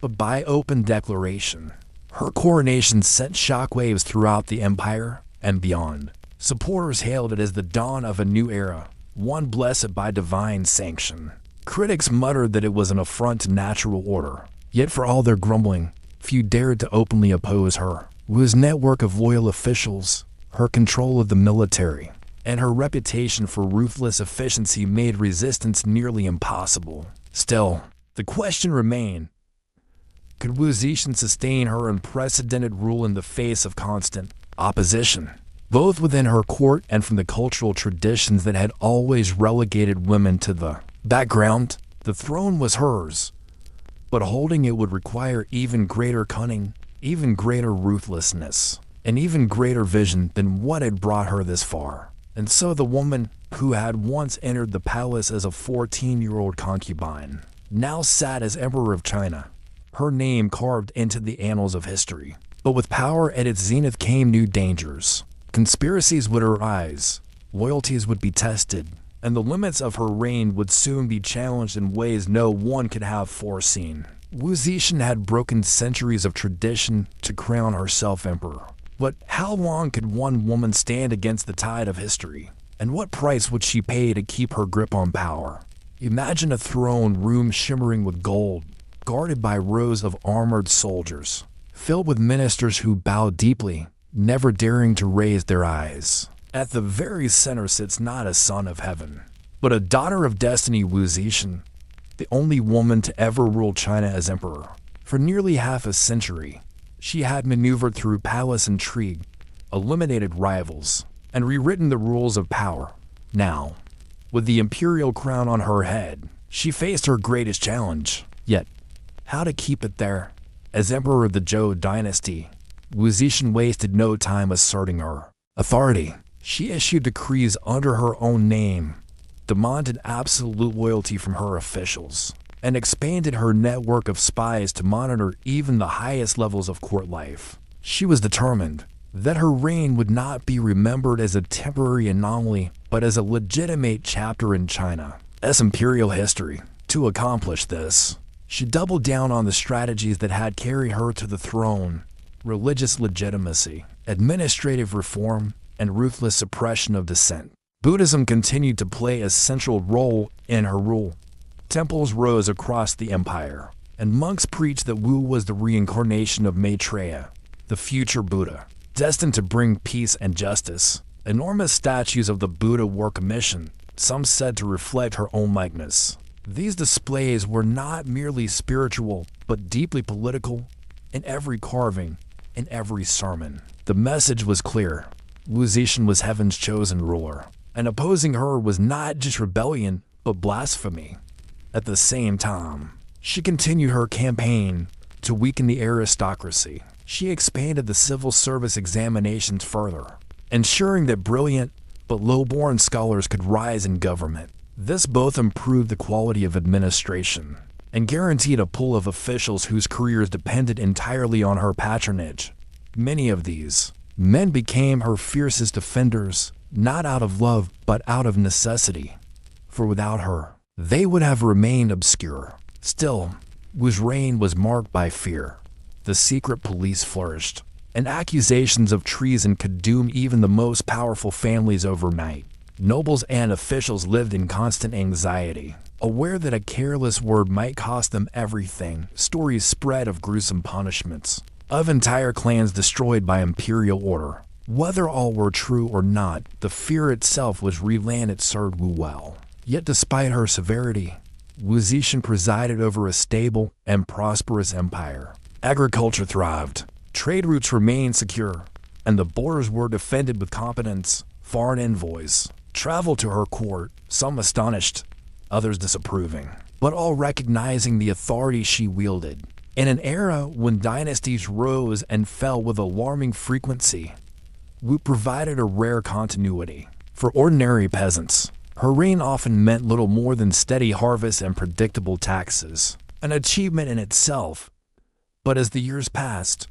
but by open declaration. Her coronation sent shockwaves throughout the empire and beyond. Supporters hailed it as the dawn of a new era, one blessed by divine sanction. Critics muttered that it was an affront to natural order. Yet for all their grumbling, few dared to openly oppose her. Wu's network of loyal officials, her control of the military, and her reputation for ruthless efficiency made resistance nearly impossible. Still, the question remained, could Wu Zetian sustain her unprecedented rule in the face of constant opposition, both within her court and from the cultural traditions that had always relegated women to the background? The throne was hers, but holding it would require even greater cunning, even greater ruthlessness, and even greater vision than what had brought her this far. And so the woman who had once entered the palace as a 14-year-old concubine now sat as Emperor of China, her name carved into the annals of history. But with power at its zenith came new dangers. Conspiracies would arise, loyalties would be tested, and the limits of her reign would soon be challenged in ways no one could have foreseen. Wu Zetian had broken centuries of tradition to crown herself emperor. But how long could one woman stand against the tide of history? And what price would she pay to keep her grip on power? Imagine a throne room shimmering with gold, guarded by rows of armored soldiers, filled with ministers who bow deeply, never daring to raise their eyes. At the very center sits not a son of heaven, but a daughter of destiny, Wu Zetian, the only woman to ever rule China as emperor. For nearly half a century, she had maneuvered through palace intrigue, eliminated rivals, and rewritten the rules of power. Now, with the imperial crown on her head, she faced her greatest challenge. Yet, how to keep it there? As emperor of the Zhou dynasty, Wu Zetian wasted no time asserting her authority. She issued decrees under her own name, demanded absolute loyalty from her officials, and expanded her network of spies to monitor even the highest levels of court life. She was determined that her reign would not be remembered as a temporary anomaly, but as a legitimate chapter in China's imperial history. To accomplish this, she doubled down on the strategies that had carried her to the throne: religious legitimacy, administrative reform, and ruthless suppression of dissent. Buddhism continued to play a central role in her rule. Temples rose across the empire, and monks preached that Wu was the reincarnation of Maitreya, the future Buddha, destined to bring peace and justice. Enormous statues of the Buddha were commissioned, some said to reflect her own likeness. These displays were not merely spiritual, but deeply political. In every carving, in every sermon, the message was clear: Wu Zetian was heaven's chosen ruler, and opposing her was not just rebellion, but blasphemy. At the same time, she continued her campaign to weaken the aristocracy. She expanded the civil service examinations further, ensuring that brilliant but low-born scholars could rise in government. This both improved the quality of administration and guaranteed a pool of officials whose careers depended entirely on her patronage. Many of these men became her fiercest defenders, not out of love, but out of necessity. For without her, they would have remained obscure. Still, Wu's reign was marked by fear. The secret police flourished, and accusations of treason could doom even the most powerful families overnight. Nobles and officials lived in constant anxiety, aware that a careless word might cost them everything. Stories spread of gruesome punishments, of entire clans destroyed by imperial order. Whether all were true or not, the fear itself was real it served Wu well. Yet despite her severity, Wu Zetian presided over a stable and prosperous empire. Agriculture thrived, trade routes remained secure, and the borders were defended with competence. Foreign envoys traveled to her court, some astonished, others disapproving, but all recognizing the authority she wielded. In an era when dynasties rose and fell with alarming frequency, Wu provided a rare continuity. For ordinary peasants, her reign often meant little more than steady harvests and predictable taxes, an achievement in itself. But as the years passed,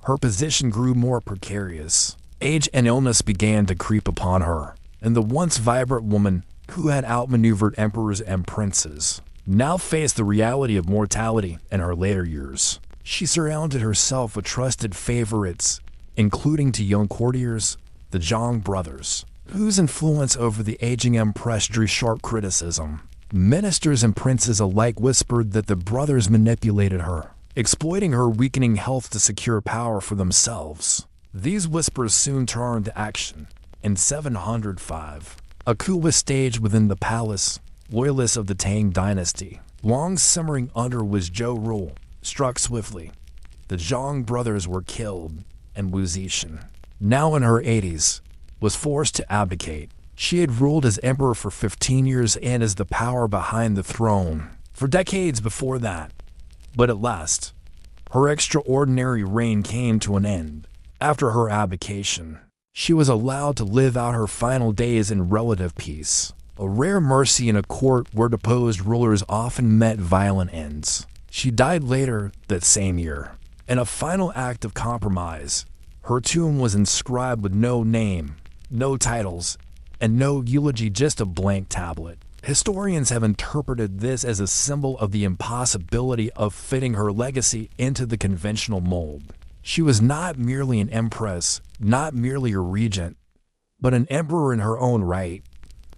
her position grew more precarious. Age and illness began to creep upon her, and the once vibrant woman who had outmaneuvered emperors and princes now faced the reality of mortality in her later years. She surrounded herself with trusted favorites, including two young courtiers, the Zhang brothers, whose influence over the aging empress drew sharp criticism. Ministers and princes alike whispered that the brothers manipulated her, exploiting her weakening health to secure power for themselves. These whispers soon turned to action. In 705, a coup was staged within the palace. Loyalists of the Tang dynasty, long simmering under Wu's Zhou rule, struck swiftly. The Zhang brothers were killed, and Wu Zetian, now in her 80s, was forced to abdicate. She had ruled as emperor for 15 years and as the power behind the throne for decades before that. But at last, her extraordinary reign came to an end. After her abdication, she was allowed to live out her final days in relative peace, a rare mercy in a court where deposed rulers often met violent ends. She died later that same year. In a final act of compromise, her tomb was inscribed with no name, no titles, and no eulogy, just a blank tablet. Historians have interpreted this as a symbol of the impossibility of fitting her legacy into the conventional mold. She was not merely an empress, not merely a regent, but an emperor in her own right,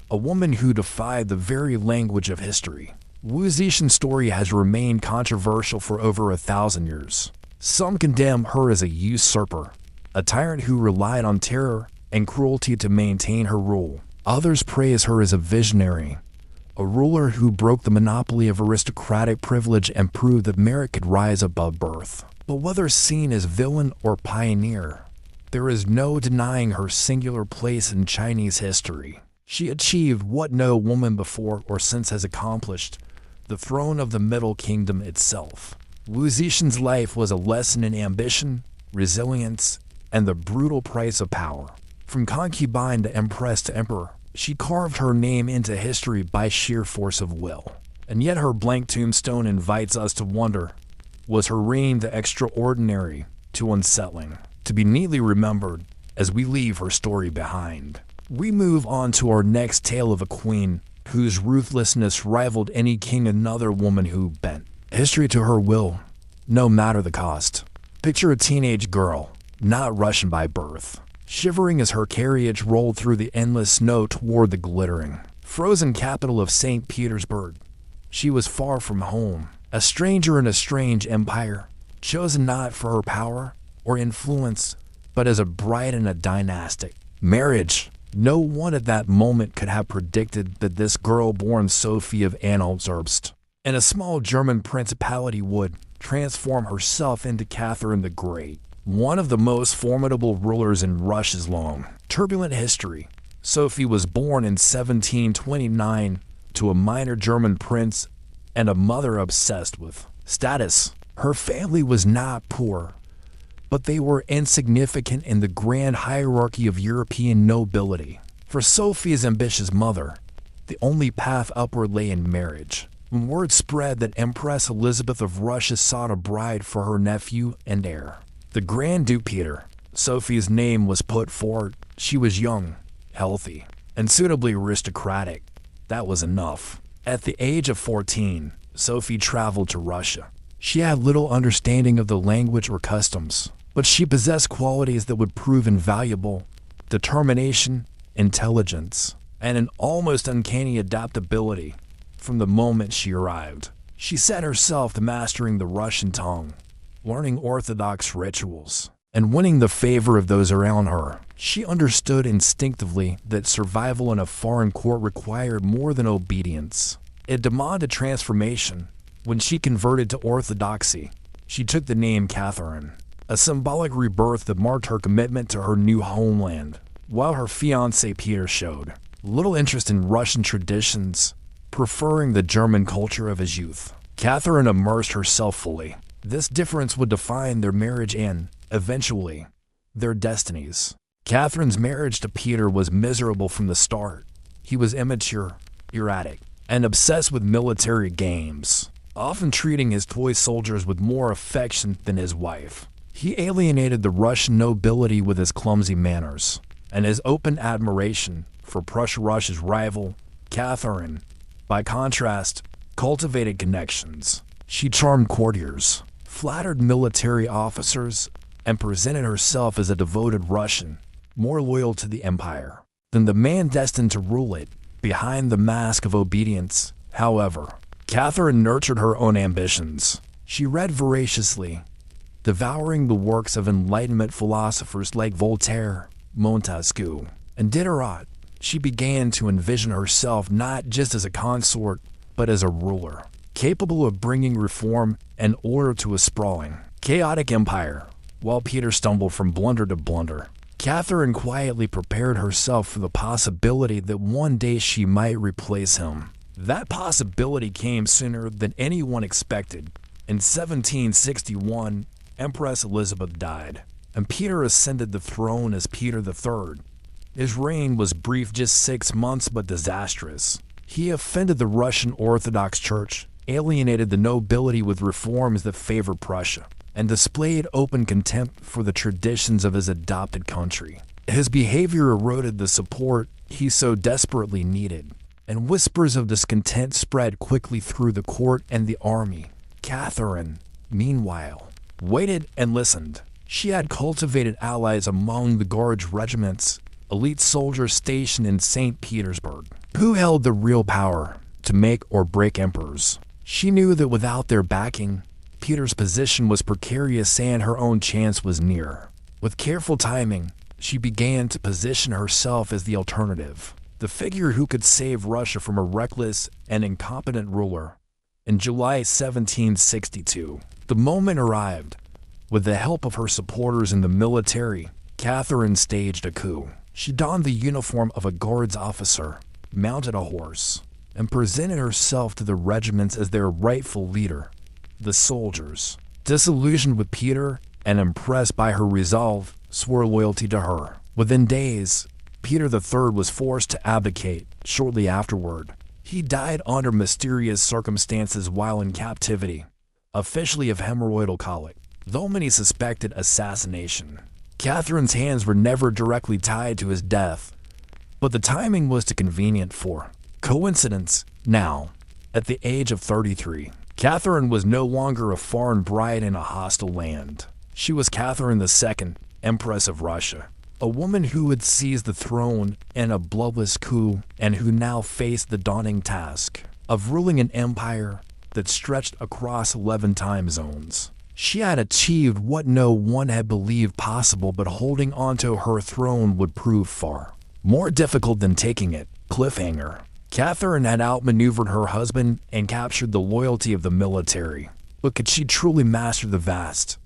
a woman who defied the very language of history. Wu Zetian's story has remained controversial for over 1,000 years. Some condemn her as a usurper, a tyrant who relied on terror and cruelty to maintain her rule. Others praise her as a visionary, a ruler who broke the monopoly of aristocratic privilege and proved that merit could rise above birth. But whether seen as villain or pioneer, there is no denying her singular place in Chinese history. She achieved what no woman before or since has accomplished, the throne of the Middle Kingdom itself. Wu Zetian's life was a lesson in ambition, resilience, and the brutal price of power. From concubine to empress to emperor, she carved her name into history by sheer force of will. And yet her blank tombstone invites us to wonder, was her reign the extraordinary to unsettling, to be neatly remembered as we leave her story behind? We move on to our next tale of a queen whose ruthlessness rivaled any king, another woman who bent history to her will, no matter the cost. Picture a teenage girl, not Russian by birth, shivering as her carriage rolled through the endless snow toward the glittering, frozen capital of St. Petersburg. She was far from home, a stranger in a strange empire, chosen not for her power or influence, but as a bride in a dynastic marriage. No one at that moment could have predicted that this girl born Sophie of Anhalt-Zerbst in a small German principality would transform herself into Catherine the Great, one of the most formidable rulers in Russia's long Turbulent history. Sophie was born in 1729 to a minor German prince and a mother obsessed with status. Her family was not poor, but they were insignificant in the grand hierarchy of European nobility. For Sophie's ambitious mother, the only path upward lay in marriage. When word spread that Empress Elizabeth of Russia sought a bride for her nephew and heir, the Grand Duke Peter, Sophie's name was put forward. She was young, healthy, and suitably aristocratic. That was enough. At the age of 14, Sophie traveled to Russia. She had little understanding of the language or customs, but she possessed qualities that would prove invaluable: determination, intelligence, and an almost uncanny adaptability. From the moment she arrived, she set herself to mastering the Russian tongue, learning Orthodox rituals, and winning the favor of those around her. She understood instinctively that survival in a foreign court required more than obedience. It demanded transformation. When she converted to Orthodoxy, she took the name Catherine, a symbolic rebirth that marked her commitment to her new homeland, while her fiancé Peter showed little interest in Russian traditions, preferring the German culture of his youth. Catherine immersed herself fully. This difference would define their marriage and, eventually, their destinies. Catherine's marriage to Peter was miserable from the start. He was immature, erratic, and obsessed with military games, often treating his toy soldiers with more affection than his wife. He alienated the Russian nobility with his clumsy manners, and his open admiration for Prussia-Russia's rival, Catherine, by contrast, cultivated connections. She charmed courtiers, flattered military officers, and presented herself as a devoted Russian, more loyal to the empire than the man destined to rule it. Behind the mask of obedience, however, Catherine nurtured her own ambitions. She read voraciously, devouring the works of Enlightenment philosophers like Voltaire, Montesquieu, and Diderot. She began to envision herself not just as a consort, but as a ruler, capable of bringing reform and order to a sprawling, chaotic empire. While Peter stumbled from blunder to blunder, Catherine quietly prepared herself for the possibility that one day she might replace him. That possibility came sooner than anyone expected. In 1761, Empress Elizabeth died, and Peter ascended the throne as Peter III. His reign was brief, just 6 months, but disastrous. He offended the Russian Orthodox Church, alienated the nobility with reforms that favored Prussia, and displayed open contempt for the traditions of his adopted country. His behavior eroded the support he so desperately needed, and whispers of discontent spread quickly through the court and the army. Catherine, meanwhile, waited and listened. She had cultivated allies among the Guards regiments, elite soldiers stationed in St. Petersburg, who held the real power to make or break emperors. She knew that without their backing, Peter's position was precarious and her own chance was near. With careful timing, she began to position herself as the alternative, the figure who could save Russia from a reckless and incompetent ruler. In July 1762, the moment arrived. With the help of her supporters in the military, Catherine staged a coup. She donned the uniform of a guards officer, mounted a horse, and presented herself to the regiments as their rightful leader. The soldiers, disillusioned with Peter and impressed by her resolve, swore loyalty to her. Within days, Peter III was forced to abdicate. Shortly afterward, he died under mysterious circumstances while in captivity, officially of hemorrhoidal colic. Though many suspected assassination, Catherine's hands were never directly tied to his death, but the timing was too convenient for coincidence. Now, at the age of 33, Catherine was no longer a foreign bride in a hostile land. She was Catherine II, Empress of Russia, a woman who had seized the throne in a bloodless coup and who now faced the daunting task of ruling an empire that stretched across 11 time zones. She had achieved what no one had believed possible, but holding onto her throne would prove far more difficult than taking it. Cliffhanger. Catherine had outmaneuvered her husband and captured the loyalty of the military. But could she truly master the vast,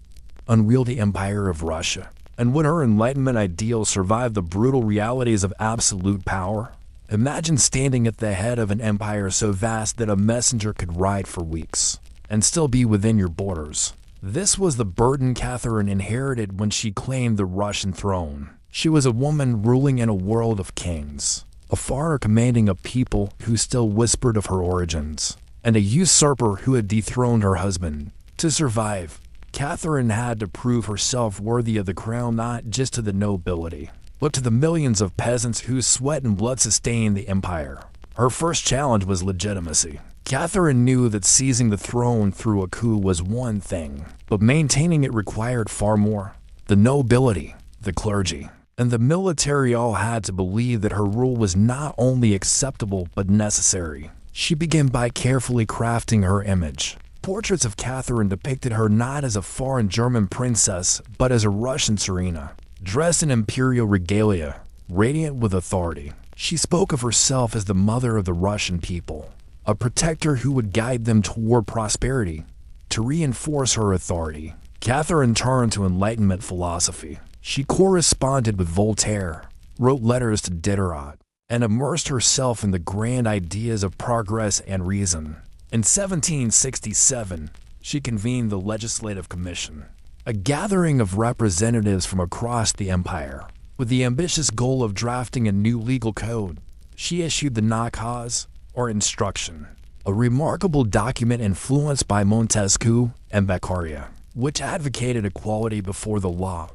unwieldy empire of Russia? And would her Enlightenment ideal survive the brutal realities of absolute power? Imagine standing at the head of an empire so vast that a messenger could ride for weeks and still be within your borders. This was the burden Catherine inherited when she claimed the Russian throne. She was a woman ruling in a world of kings, a pharaoh commanding a people who still whispered of her origins, and a usurper who had dethroned her husband. To survive, Catherine had to prove herself worthy of the crown not just to the nobility, but to the millions of peasants whose sweat and blood sustained the empire. Her first challenge was legitimacy. Catherine knew that seizing the throne through a coup was one thing, but maintaining it required far more. The nobility, the clergy, and the military all had to believe that her rule was not only acceptable but necessary. She began by carefully crafting her image. Portraits of Catherine depicted her not as a foreign German princess, but as a Russian Tsarina, dressed in imperial regalia, radiant with authority. She spoke of herself as the mother of the Russian people, a protector who would guide them toward prosperity. To reinforce her authority, Catherine turned to Enlightenment philosophy. She corresponded with Voltaire, wrote letters to Diderot, and immersed herself in the grand ideas of progress and reason. In 1767, she convened the Legislative Commission, a gathering of representatives from across the empire. With the ambitious goal of drafting a new legal code, she issued the Nakaz, or Instruction, a remarkable document influenced by Montesquieu and Beccaria, which advocated equality before the law,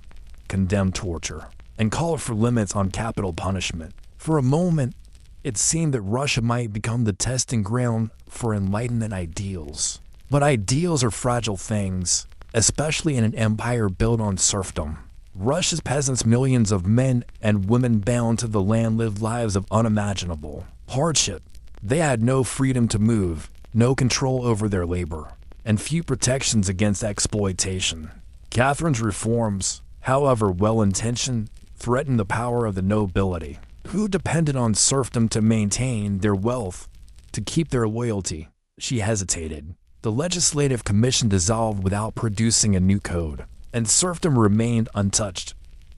condemned torture, and called for limits on capital punishment. For a moment, it seemed that Russia might become the testing ground for Enlightenment ideals. But ideals are fragile things, especially in an empire built on serfdom. Russia's peasants, millions of men and women bound to the land, lived lives of unimaginable hardship. They had no freedom to move, no control over their labor, and few protections against exploitation. Catherine's reforms, however well-intentioned, threatened the power of the nobility, who depended on serfdom to maintain their wealth, to keep their loyalty. She hesitated. The Legislative Commission dissolved without producing a new code, and serfdom remained untouched.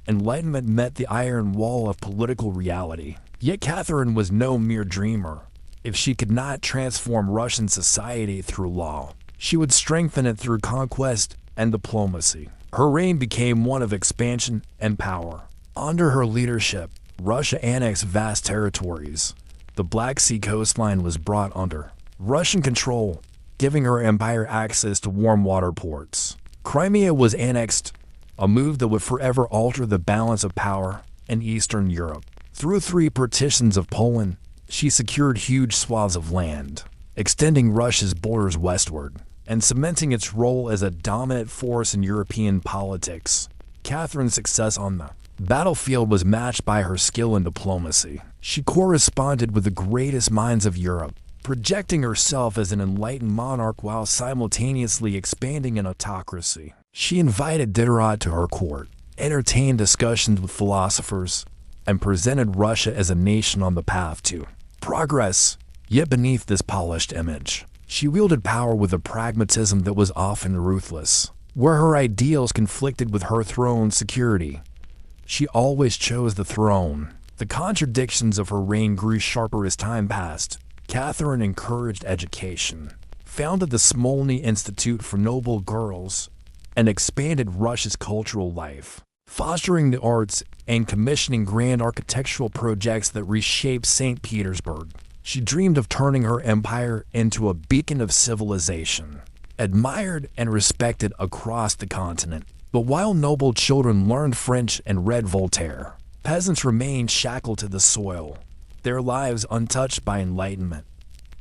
Enlightenment met the iron wall of political reality. Yet Catherine was no mere dreamer. If she could not transform Russian society through law, she would strengthen it through conquest and diplomacy. Her reign became one of expansion and power. Under her leadership, Russia annexed vast territories. The Black Sea coastline was brought under Russian control, giving her empire access to warm water ports. Crimea was annexed, a move that would forever alter the balance of power in Eastern Europe. Through 3 partitions of Poland, she secured huge swaths of land, extending Russia's borders westward and cementing its role as a dominant force in European politics. Catherine's success on the battlefield was matched by her skill in diplomacy. She corresponded with the greatest minds of Europe, projecting herself as an enlightened monarch while simultaneously expanding an autocracy. She invited Diderot to her court, entertained discussions with philosophers, and presented Russia as a nation on the path to progress. Yet beneath this polished image, she wielded power with a pragmatism that was often ruthless. Where her ideals conflicted with her throne's security, she always chose the throne. The contradictions of her reign grew sharper as time passed. Catherine encouraged education, founded the Smolny Institute for Noble Girls, and expanded Russia's cultural life, fostering the arts and commissioning grand architectural projects that reshaped St. Petersburg. She dreamed of turning her empire into a beacon of civilization, admired and respected across the continent. But while noble children learned French and read Voltaire, peasants remained shackled to the soil, their lives untouched by enlightenment.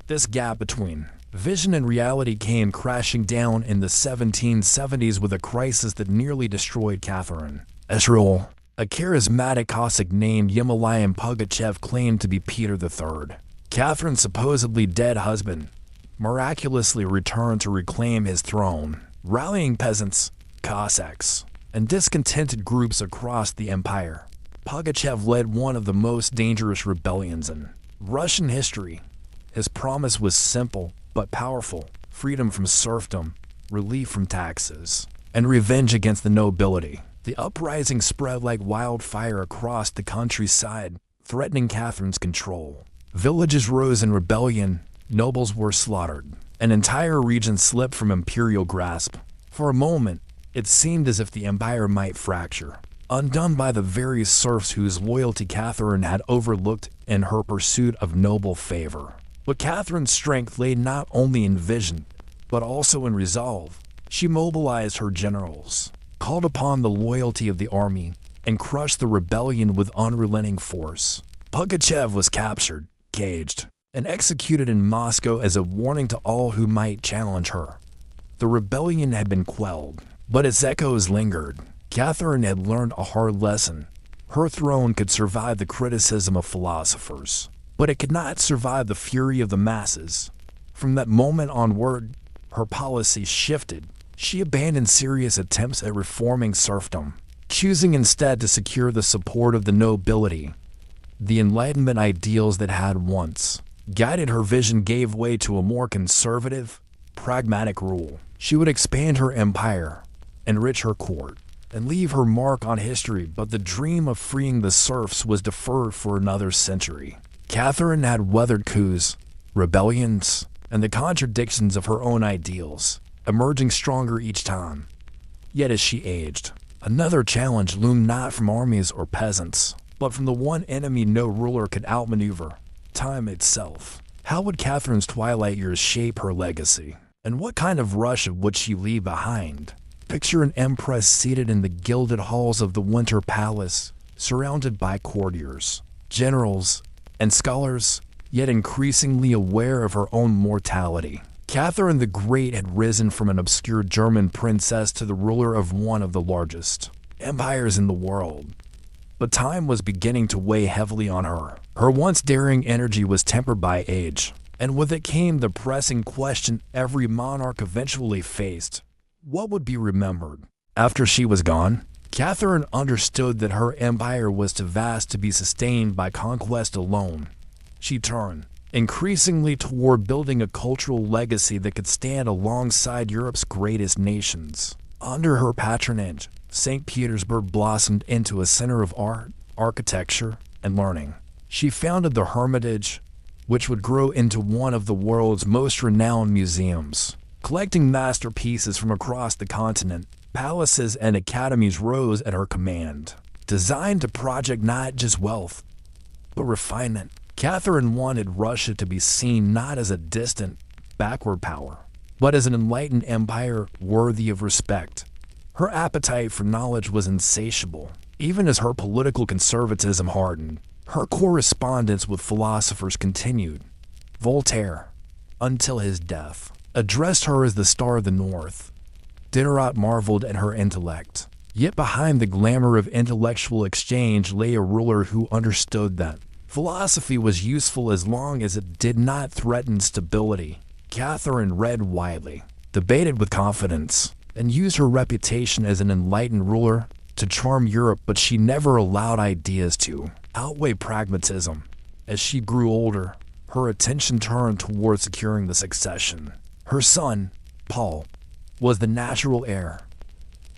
This gap between vision and reality came crashing down in the 1770s with a crisis that nearly destroyed Catherine. Israel, a charismatic Cossack named Yemelyan Pugachev, claimed to be Peter III. Catherine's supposedly dead husband miraculously returned to reclaim his throne, rallying peasants, Cossacks, and discontented groups across the empire. Pugachev led one of the most dangerous rebellions in Russian history. His promise was simple but powerful: freedom from serfdom, relief from taxes, and revenge against the nobility. The uprising spread like wildfire across the countryside, threatening Catherine's control. Villages rose in rebellion, nobles were slaughtered, an entire region slipped from imperial grasp. For a moment, it seemed as if the empire might fracture, undone by the very serfs whose loyalty Catherine had overlooked in her pursuit of noble favor. But Catherine's strength lay not only in vision, but also in resolve. She mobilized her generals, called upon the loyalty of the army, and crushed the rebellion with unrelenting force. Pugachev was captured, caged, and executed in Moscow as a warning to all who might challenge her. The rebellion had been quelled, but its echoes lingered. Catherine had learned a hard lesson. Her throne could survive the criticism of philosophers, but it could not survive the fury of the masses. From that moment onward, her policy shifted. She abandoned serious attempts at reforming serfdom, choosing instead to secure the support of the nobility. The Enlightenment ideals that had once guided her vision gave way to a more conservative, pragmatic rule. She would expand her empire, enrich her court, and leave her mark on history, but the dream of freeing the serfs was deferred for another century. Catherine had weathered coups, rebellions, and the contradictions of her own ideals, emerging stronger each time. Yet as she aged, another challenge loomed not from armies or peasants, but from the one enemy no ruler could outmaneuver: time itself. How would Catherine's twilight years shape her legacy? And what kind of Russia would she leave behind? Picture an empress seated in the gilded halls of the Winter Palace, surrounded by courtiers, generals, and scholars, yet increasingly aware of her own mortality. Catherine the Great had risen from an obscure German princess to the ruler of one of the largest empires in the world. But time was beginning to weigh heavily on her. Her once daring energy was tempered by age, and with it came the pressing question every monarch eventually faced: what would be remembered after she was gone? Catherine understood that her empire was too vast to be sustained by conquest alone. She turned increasingly toward building a cultural legacy that could stand alongside Europe's greatest nations. Under her patronage, St. Petersburg blossomed into a center of art, architecture, and learning. She founded the Hermitage, which would grow into one of the world's most renowned museums. Collecting masterpieces from across the continent, palaces and academies rose at her command, designed to project not just wealth, but refinement. Catherine wanted Russia to be seen not as a distant, backward power, but as an enlightened empire worthy of respect. Her appetite for knowledge was insatiable, even as her political conservatism hardened. Her correspondence with philosophers continued. Voltaire, until his death, addressed her as the Star of the North. Diderot marveled at her intellect. Yet behind the glamour of intellectual exchange lay a ruler who understood that philosophy was useful as long as it did not threaten stability. Catherine read widely, debated with confidence, and used her reputation as an enlightened ruler to charm Europe, but she never allowed ideas to outweigh pragmatism. As she grew older, her attention turned toward securing the succession. Her son, Paul, was the natural heir,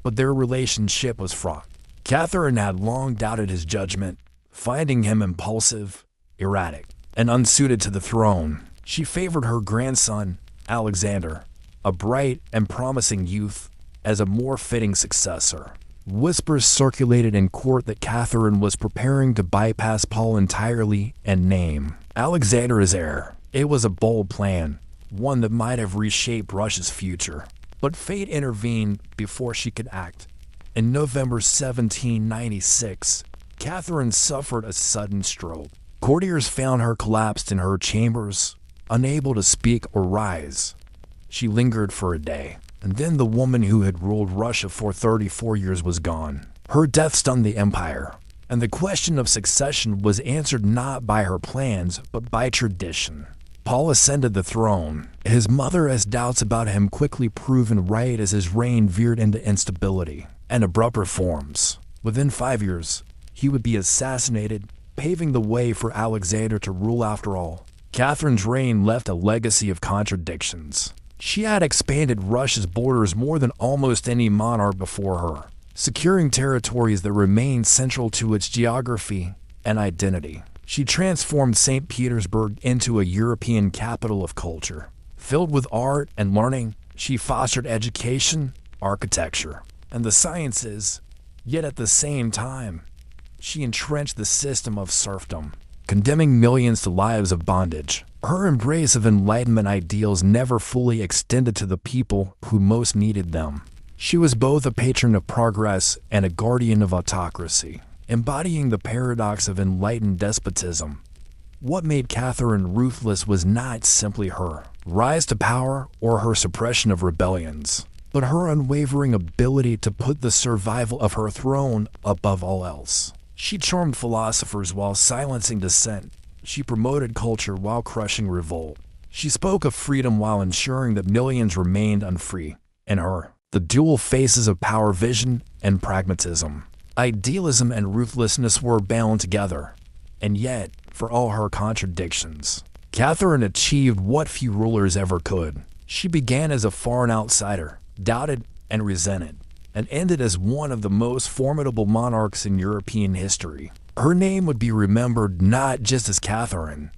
but their relationship was fraught. Catherine had long doubted his judgment, finding him impulsive, erratic, and unsuited to the throne. She favored her grandson, Alexander, a bright and promising youth, as a more fitting successor. Whispers circulated in court that Catherine was preparing to bypass Paul entirely and name Alexander as heir. It was a bold plan, one that might have reshaped Russia's future. But fate intervened before she could act. In November 1796, Catherine suffered a sudden stroke. Courtiers found her collapsed in her chambers, unable to speak or rise. She lingered for a day, and then the woman who had ruled Russia for 34 years was gone. Her death stunned the empire, and the question of succession was answered not by her plans, but by tradition. Paul ascended the throne. His mother has doubts about him quickly proven right as his reign veered into instability and abrupt reforms. Within 5 years, he would be assassinated, paving the way for Alexander to rule after all. Catherine's reign left a legacy of contradictions. She had expanded Russia's borders more than almost any monarch before her, securing territories that remained central to its geography and identity. She transformed St. Petersburg into a European capital of culture. Filled with art and learning, she fostered education, architecture, and the sciences, yet at the same time, she entrenched the system of serfdom, condemning millions to lives of bondage. Her embrace of Enlightenment ideals never fully extended to the people who most needed them. She was both a patron of progress and a guardian of autocracy, embodying the paradox of enlightened despotism. What made Catherine ruthless was not simply her rise to power or her suppression of rebellions, but her unwavering ability to put the survival of her throne above all else. She charmed philosophers while silencing dissent. She promoted culture while crushing revolt. She spoke of freedom while ensuring that millions remained unfree. In her, the dual faces of power, vision, and pragmatism, idealism and ruthlessness were bound together. And yet, for all her contradictions, Catherine achieved what few rulers ever could. She began as a foreign outsider, doubted and resented, and ended as one of the most formidable monarchs in European history. Her name would be remembered not just as Catherine,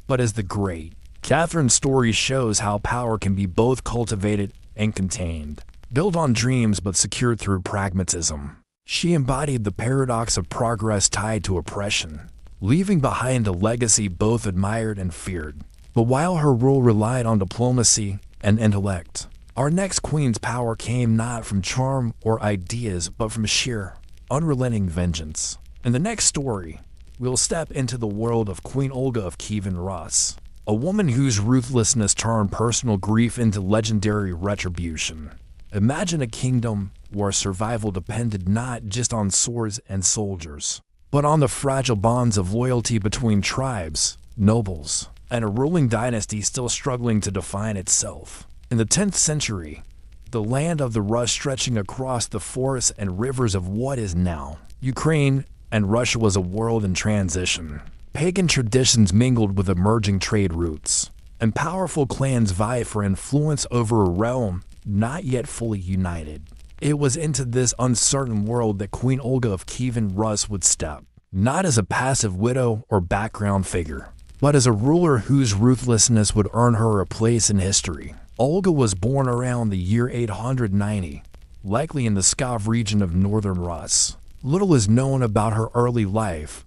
but as the Great. Catherine's story shows how power can be both cultivated and contained, built on dreams but secured through pragmatism. She embodied the paradox of progress tied to oppression, leaving behind a legacy both admired and feared. But while her rule relied on diplomacy and intellect, our next queen's power came not from charm or ideas, but from sheer, unrelenting vengeance. In the next story, we'll step into the world of Queen Olga of Kievan Rus, a woman whose ruthlessness turned personal grief into legendary retribution. Imagine a kingdom where survival depended not just on swords and soldiers, but on the fragile bonds of loyalty between tribes, nobles, and a ruling dynasty still struggling to define itself. In the 10th century, the land of the Rus stretching across the forests and rivers of what is now Ukraine and Russia was a world in transition. Pagan traditions mingled with emerging trade routes, and powerful clans vied for influence over a realm not yet fully united. It was into this uncertain world that Queen Olga of Kievan Rus would step, not as a passive widow or background figure, but as a ruler whose ruthlessness would earn her a place in history. Olga was born around the year 890, likely in the Pskov region of northern Rus. Little is known about her early life,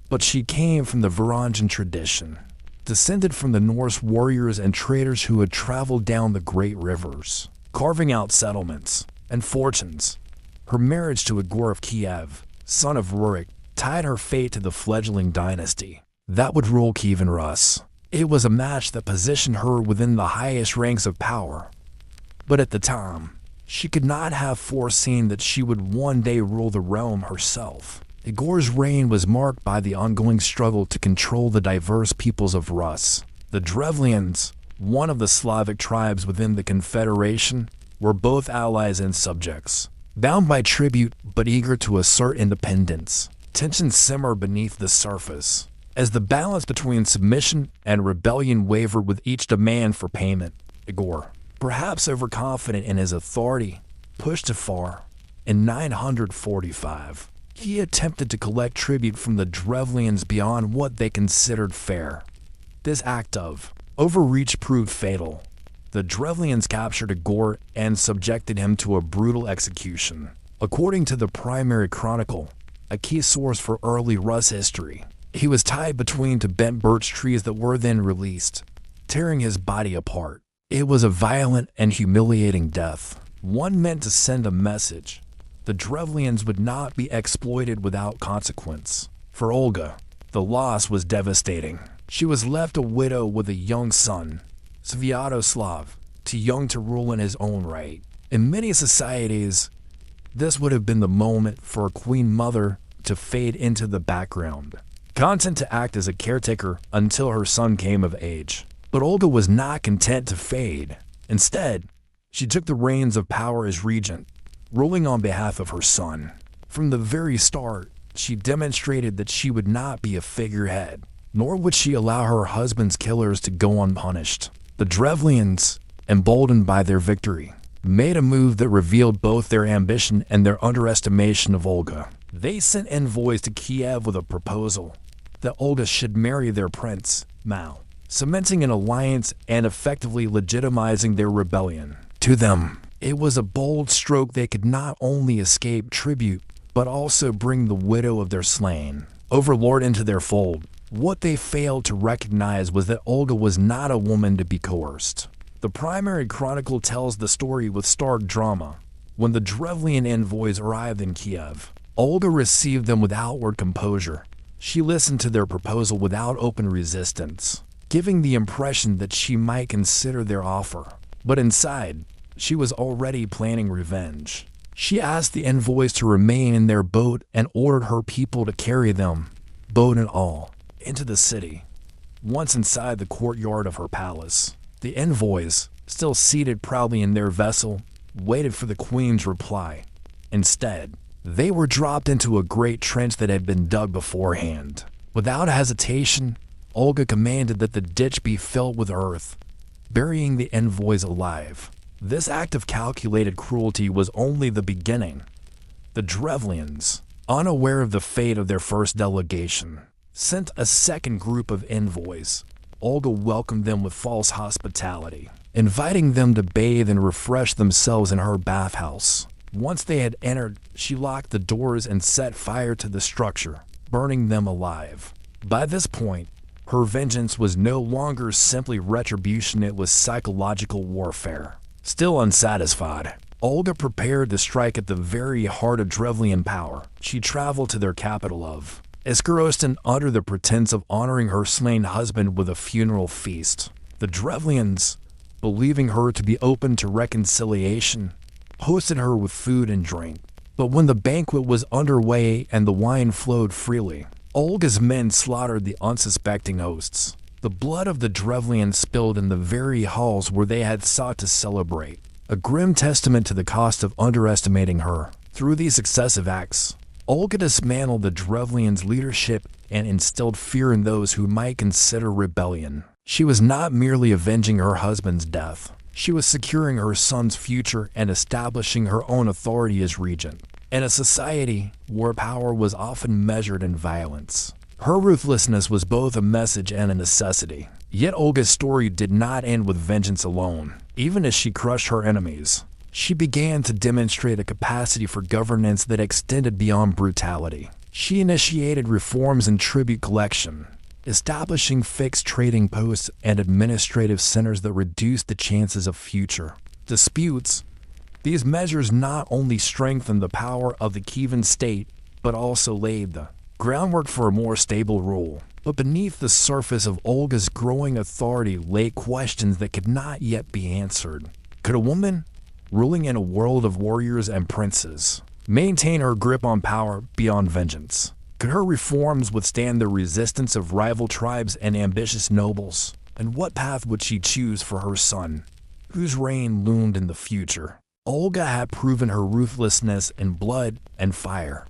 but she came from the Varangian tradition, descended from the Norse warriors and traders who had traveled down the great rivers, carving out settlements and fortunes. Her marriage to Igor of Kiev, son of Rurik, tied her fate to the fledgling dynasty that would rule Kievan Rus. It was a match that positioned her within the highest ranks of power. But at the time, she could not have foreseen that she would one day rule the realm herself. Igor's reign was marked by the ongoing struggle to control the diverse peoples of Rus. The Drevlians, one of the Slavic tribes within the Confederation, were both allies and subjects, bound by tribute but eager to assert independence. Tensions simmer beneath the surface, as the balance between submission and rebellion wavered with each demand for payment. Igor, perhaps overconfident in his authority, pushed too far. In 945, he attempted to collect tribute from the Drevlians beyond what they considered fair. This act of overreach proved fatal. The Drevlians captured Igor and subjected him to a brutal execution. According to the Primary Chronicle, a key source for early Rus history, he was tied between two bent birch trees that were then released, tearing his body apart. It was a violent and humiliating death, one meant to send a message. The Drevlians would not be exploited without consequence. For Olga, the loss was devastating. She was left a widow with a young son, Sviatoslav, too young to rule in his own right. In many societies, this would have been the moment for a queen mother to fade into the background, content to act as a caretaker until her son came of age. But Olga was not content to fade. Instead, she took the reins of power as regent, ruling on behalf of her son. From the very start, she demonstrated that she would not be a figurehead, nor would she allow her husband's killers to go unpunished. The Drevlians, emboldened by their victory, made a move that revealed both their ambition and their underestimation of Olga. They sent envoys to Kiev with a proposal that Olga should marry their prince, Mao, cementing an alliance and effectively legitimizing their rebellion. To them, it was a bold stroke. They could not only escape tribute, but also bring the widow of their slain overlord into their fold. What they failed to recognize was that Olga was not a woman to be coerced. The primary chronicle tells the story with stark drama. When the Drevlian envoys arrived in Kiev, Olga received them with outward composure. She listened to their proposal without open resistance, giving the impression that she might consider their offer. But inside, she was already planning revenge. She asked the envoys to remain in their boat and ordered her people to carry them, boat and all, into the city. Once inside the courtyard of her palace, the envoys, still seated proudly in their vessel, waited for the queen's reply. Instead, they were dropped into a great trench that had been dug beforehand. Without hesitation, Olga commanded that the ditch be filled with earth, burying the envoys alive. This act of calculated cruelty was only the beginning. The Drevlians, unaware of the fate of their first delegation, sent a second group of envoys. Olga welcomed them with false hospitality, inviting them to bathe and refresh themselves in her bathhouse. Once they had entered, she locked the doors and set fire to the structure, burning them alive. By this point, her vengeance was no longer simply retribution, it was psychological warfare. Still unsatisfied, Olga prepared to strike at the very heart of Drevlian power. She traveled to their capital of Iskorostan under the pretense of honoring her slain husband with a funeral feast. The Drevlians, believing her to be open to reconciliation, hosted her with food and drink. But when the banquet was underway and the wine flowed freely, Olga's men slaughtered the unsuspecting hosts. The blood of the Drevlians spilled in the very halls where they had sought to celebrate, a grim testament to the cost of underestimating her. Through these excessive acts, Olga dismantled the Drevlians' leadership and instilled fear in those who might consider rebellion. She was not merely avenging her husband's death. She was securing her son's future and establishing her own authority as regent. In a society where power was often measured in violence, her ruthlessness was both a message and a necessity. Yet Olga's story did not end with vengeance alone. Even as she crushed her enemies, she began to demonstrate a capacity for governance that extended beyond brutality. She initiated reforms in tribute collection, establishing fixed trading posts and administrative centers that reduced the chances of future disputes. These measures not only strengthened the power of the Kievan state, but also laid the groundwork for a more stable rule. But beneath the surface of Olga's growing authority lay questions that could not yet be answered. Could a woman, ruling in a world of warriors and princes, maintain her grip on power beyond vengeance? Could her reforms withstand the resistance of rival tribes and ambitious nobles? And what path would she choose for her son, whose reign loomed in the future? Olga had proven her ruthlessness in blood and fire,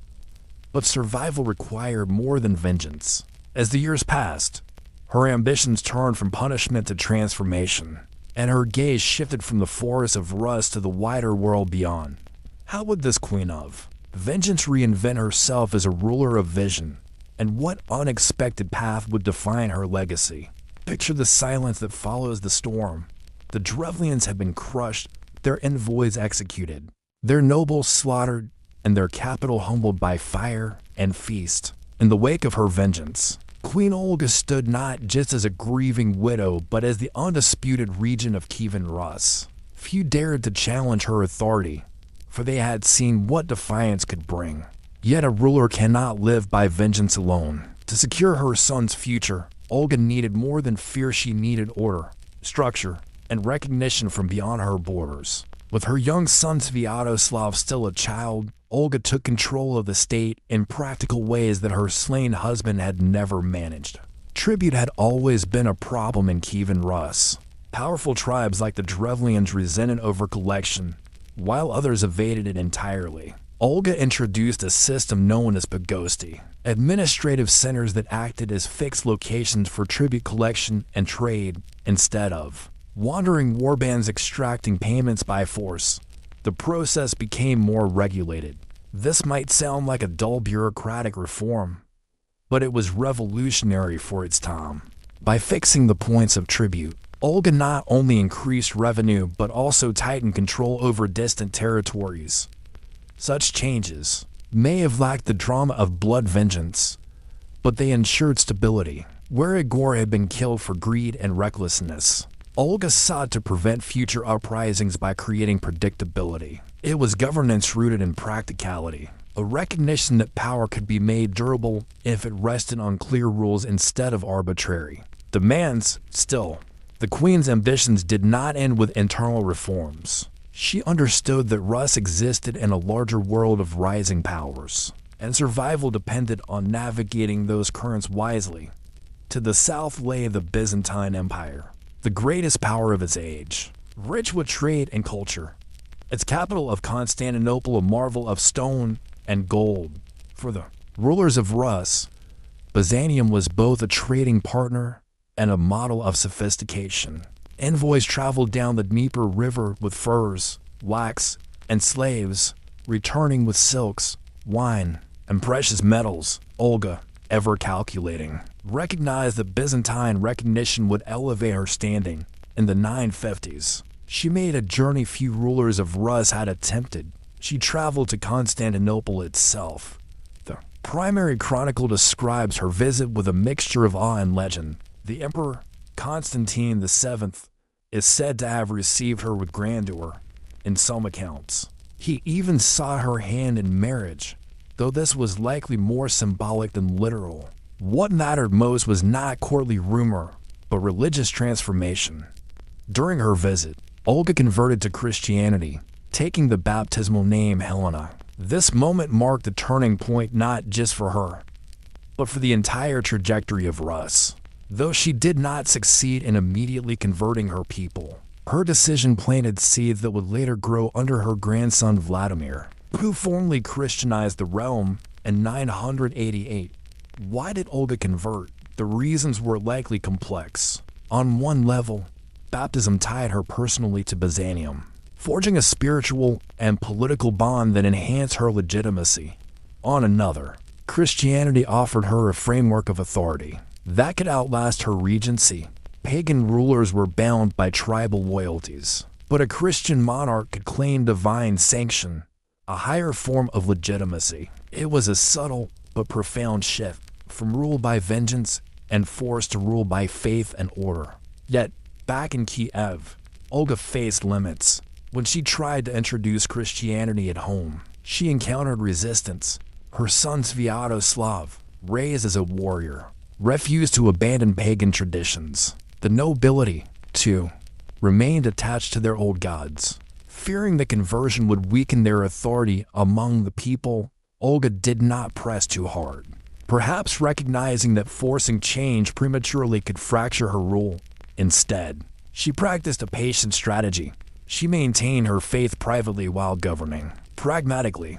but survival required more than vengeance. As the years passed, her ambitions turned from punishment to transformation, and her gaze shifted from the forest of Rus to the wider world beyond. How would this queen of vengeance reinvent herself as a ruler of vision, and what unexpected path would define her legacy? Picture the silence that follows the storm. The Drevlians have been crushed, their envoys executed, their nobles slaughtered, and their capital humbled by fire and feast. In the wake of her vengeance, Queen Olga stood not just as a grieving widow, but as the undisputed regent of Kievan Rus. Few dared to challenge her authority, for they had seen what defiance could bring. Yet a ruler cannot live by vengeance alone. To secure her son's future, Olga needed more than fear. She needed order, structure, and recognition from beyond her borders. With her young son Sviatoslav still a child, Olga took control of the state in practical ways that her slain husband had never managed. Tribute had always been a problem in Kievan Rus. Powerful tribes like the Drevlians resented over-collection, while others evaded it entirely. Olga introduced a system known as pagosti, administrative centers that acted as fixed locations for tribute collection and trade instead of wandering warbands extracting payments by force. The process became more regulated. This might sound like a dull bureaucratic reform, but it was revolutionary for its time. By fixing the points of tribute, Olga not only increased revenue but also tightened control over distant territories. Such changes may have lacked the drama of blood vengeance, but they ensured stability. Where Igor had been killed for greed and recklessness, Olga sought to prevent future uprisings by creating predictability. It was governance rooted in practicality, a recognition that power could be made durable if it rested on clear rules instead of arbitrary demands. Still, the Queen's ambitions did not end with internal reforms. She understood that Rus existed in a larger world of rising powers, and survival depended on navigating those currents wisely. To the south lay the Byzantine Empire, the greatest power of its age, rich with trade and culture. Its capital of Constantinople a marvel of stone and gold. For the rulers of Rus, Byzantium was both a trading partner and a model of sophistication. Envoys traveled down the Dnieper River with furs, wax, and slaves, returning with silks, wine, and precious metals. Olga, ever calculating, recognized that Byzantine recognition would elevate her standing. In the 950s, she made a journey few rulers of Rus had attempted. She traveled to Constantinople itself. The primary chronicle describes her visit with a mixture of awe and legend. The Emperor Constantine VII is said to have received her with grandeur in some accounts. He even sought her hand in marriage, though this was likely more symbolic than literal. What mattered most was not courtly rumor, but religious transformation. During her visit, Olga converted to Christianity, taking the baptismal name Helena. This moment marked a turning point not just for her, but for the entire trajectory of Rus. Though she did not succeed in immediately converting her people, her decision planted seeds that would later grow under her grandson Vladimir, who formally Christianized the realm in 988. Why did Olga convert? The reasons were likely complex. On one level, baptism tied her personally to Byzantium, forging a spiritual and political bond that enhanced her legitimacy. On another, Christianity offered her a framework of authority that could outlast her regency. Pagan rulers were bound by tribal loyalties, but a Christian monarch could claim divine sanction, a higher form of legitimacy. It was a subtle but profound shift from rule by vengeance and force to rule by faith and order. Yet, back in Kiev, Olga faced limits. When she tried to introduce Christianity at home, she encountered resistance. Her son Sviatoslav, raised as a warrior, refused to abandon pagan traditions. The nobility, too, remained attached to their old gods. Fearing the conversion would weaken their authority among the people, Olga did not press too hard, perhaps recognizing that forcing change prematurely could fracture her rule. Instead, she practiced a patient strategy. She maintained her faith privately while governing pragmatically.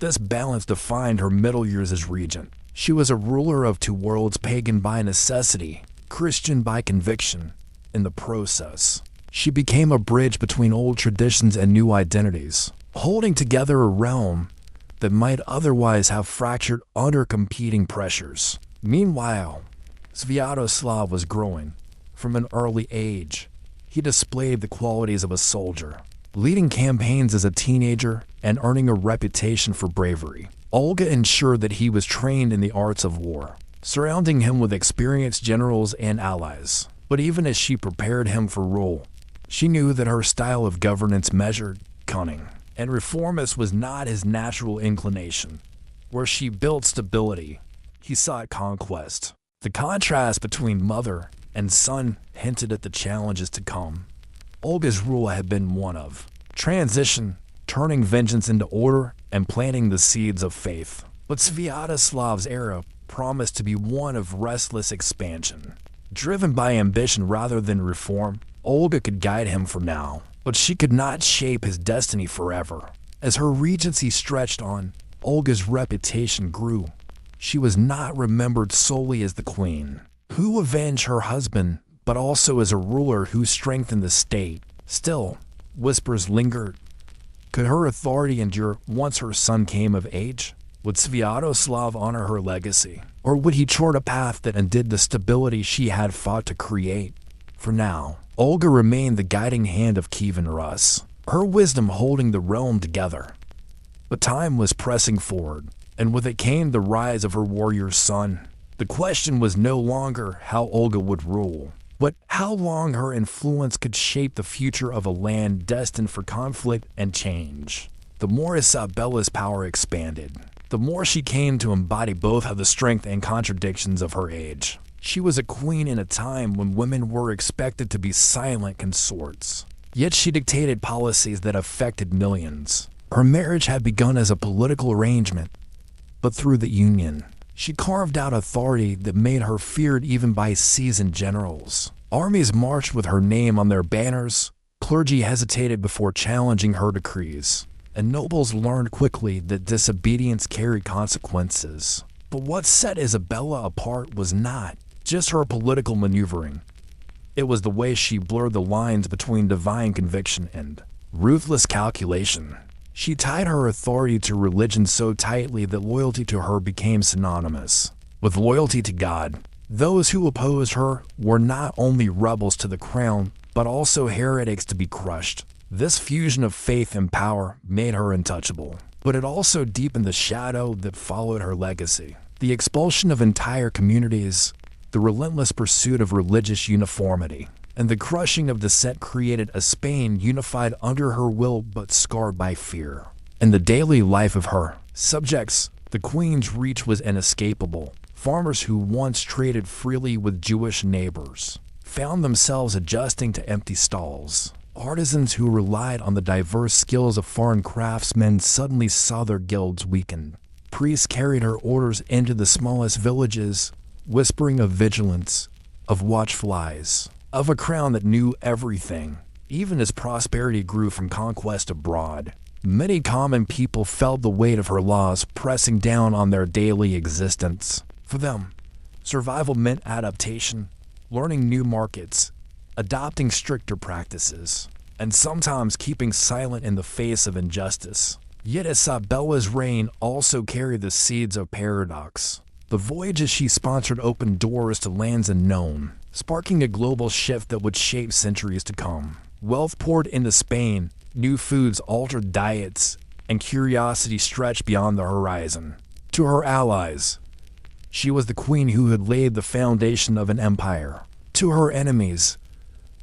This balance defined her middle years as regent. She was a ruler of two worlds, pagan by necessity, Christian by conviction. In the process, she became a bridge between old traditions and new identities, holding together a realm that might otherwise have fractured under competing pressures. Meanwhile, Sviatoslav was growing. From an early age, he displayed the qualities of a soldier, leading campaigns as a teenager and earning a reputation for bravery. Olga ensured that he was trained in the arts of war, surrounding him with experienced generals and allies. But even as she prepared him for rule, she knew that her style of governance, measured, cunning, and reformist, was not his natural inclination. Where she built stability, he sought conquest. The contrast between mother and son hinted at the challenges to come. Olga's rule had been one of transition, turning vengeance into order and planting the seeds of faith. But Sviatoslav's era promised to be one of restless expansion. Driven by ambition rather than reform, Olga could guide him for now, but she could not shape his destiny forever. As her regency stretched on, Olga's reputation grew. She was not remembered solely as the queen who avenged her husband, but also as a ruler who strengthened the state. Still, whispers lingered. Could her authority endure once her son came of age? Would Sviatoslav honor her legacy? Or would he chart a path that undid the stability she had fought to create? For now, Olga remained the guiding hand of Kievan Rus, her wisdom holding the realm together. But time was pressing forward, and with it came the rise of her warrior son. The question was no longer how Olga would rule, but how long her influence could shape the future of a land destined for conflict and change. The more Isabella's power expanded, the more she came to embody both of the strength and contradictions of her age. She was a queen in a time when women were expected to be silent consorts. Yet she dictated policies that affected millions. Her marriage had begun as a political arrangement, but through the union, she carved out authority that made her feared even by seasoned generals. Armies marched with her name on their banners, clergy hesitated before challenging her decrees, and nobles learned quickly that disobedience carried consequences. But what set Isabella apart was not just her political maneuvering. It was the way she blurred the lines between divine conviction and ruthless calculation. She tied her authority to religion so tightly that loyalty to her became synonymous with loyalty to God. Those who opposed her were not only rebels to the crown, but also heretics to be crushed. This fusion of faith and power made her untouchable, but it also deepened the shadow that followed her legacy. The expulsion of entire communities, the relentless pursuit of religious uniformity, and the crushing of dissent created a Spain unified under her will but scarred by fear. In the daily life of her subjects, the queen's reach was inescapable. Farmers who once traded freely with Jewish neighbors found themselves adjusting to empty stalls. Artisans who relied on the diverse skills of foreign craftsmen suddenly saw their guilds weaken. Priests carried her orders into the smallest villages, whispering of vigilance, of watchful eyes, of a crown that knew everything. Even as prosperity grew from conquest abroad, many common people felt the weight of her laws pressing down on their daily existence. For them, survival meant adaptation, learning new markets, adopting stricter practices, and sometimes keeping silent in the face of injustice. Yet Isabella's reign also carried the seeds of paradox. The voyages she sponsored opened doors to lands unknown, sparking a global shift that would shape centuries to come. Wealth poured into Spain, new foods altered diets, and curiosity stretched beyond the horizon. To her allies, she was the queen who had laid the foundation of an empire. To her enemies,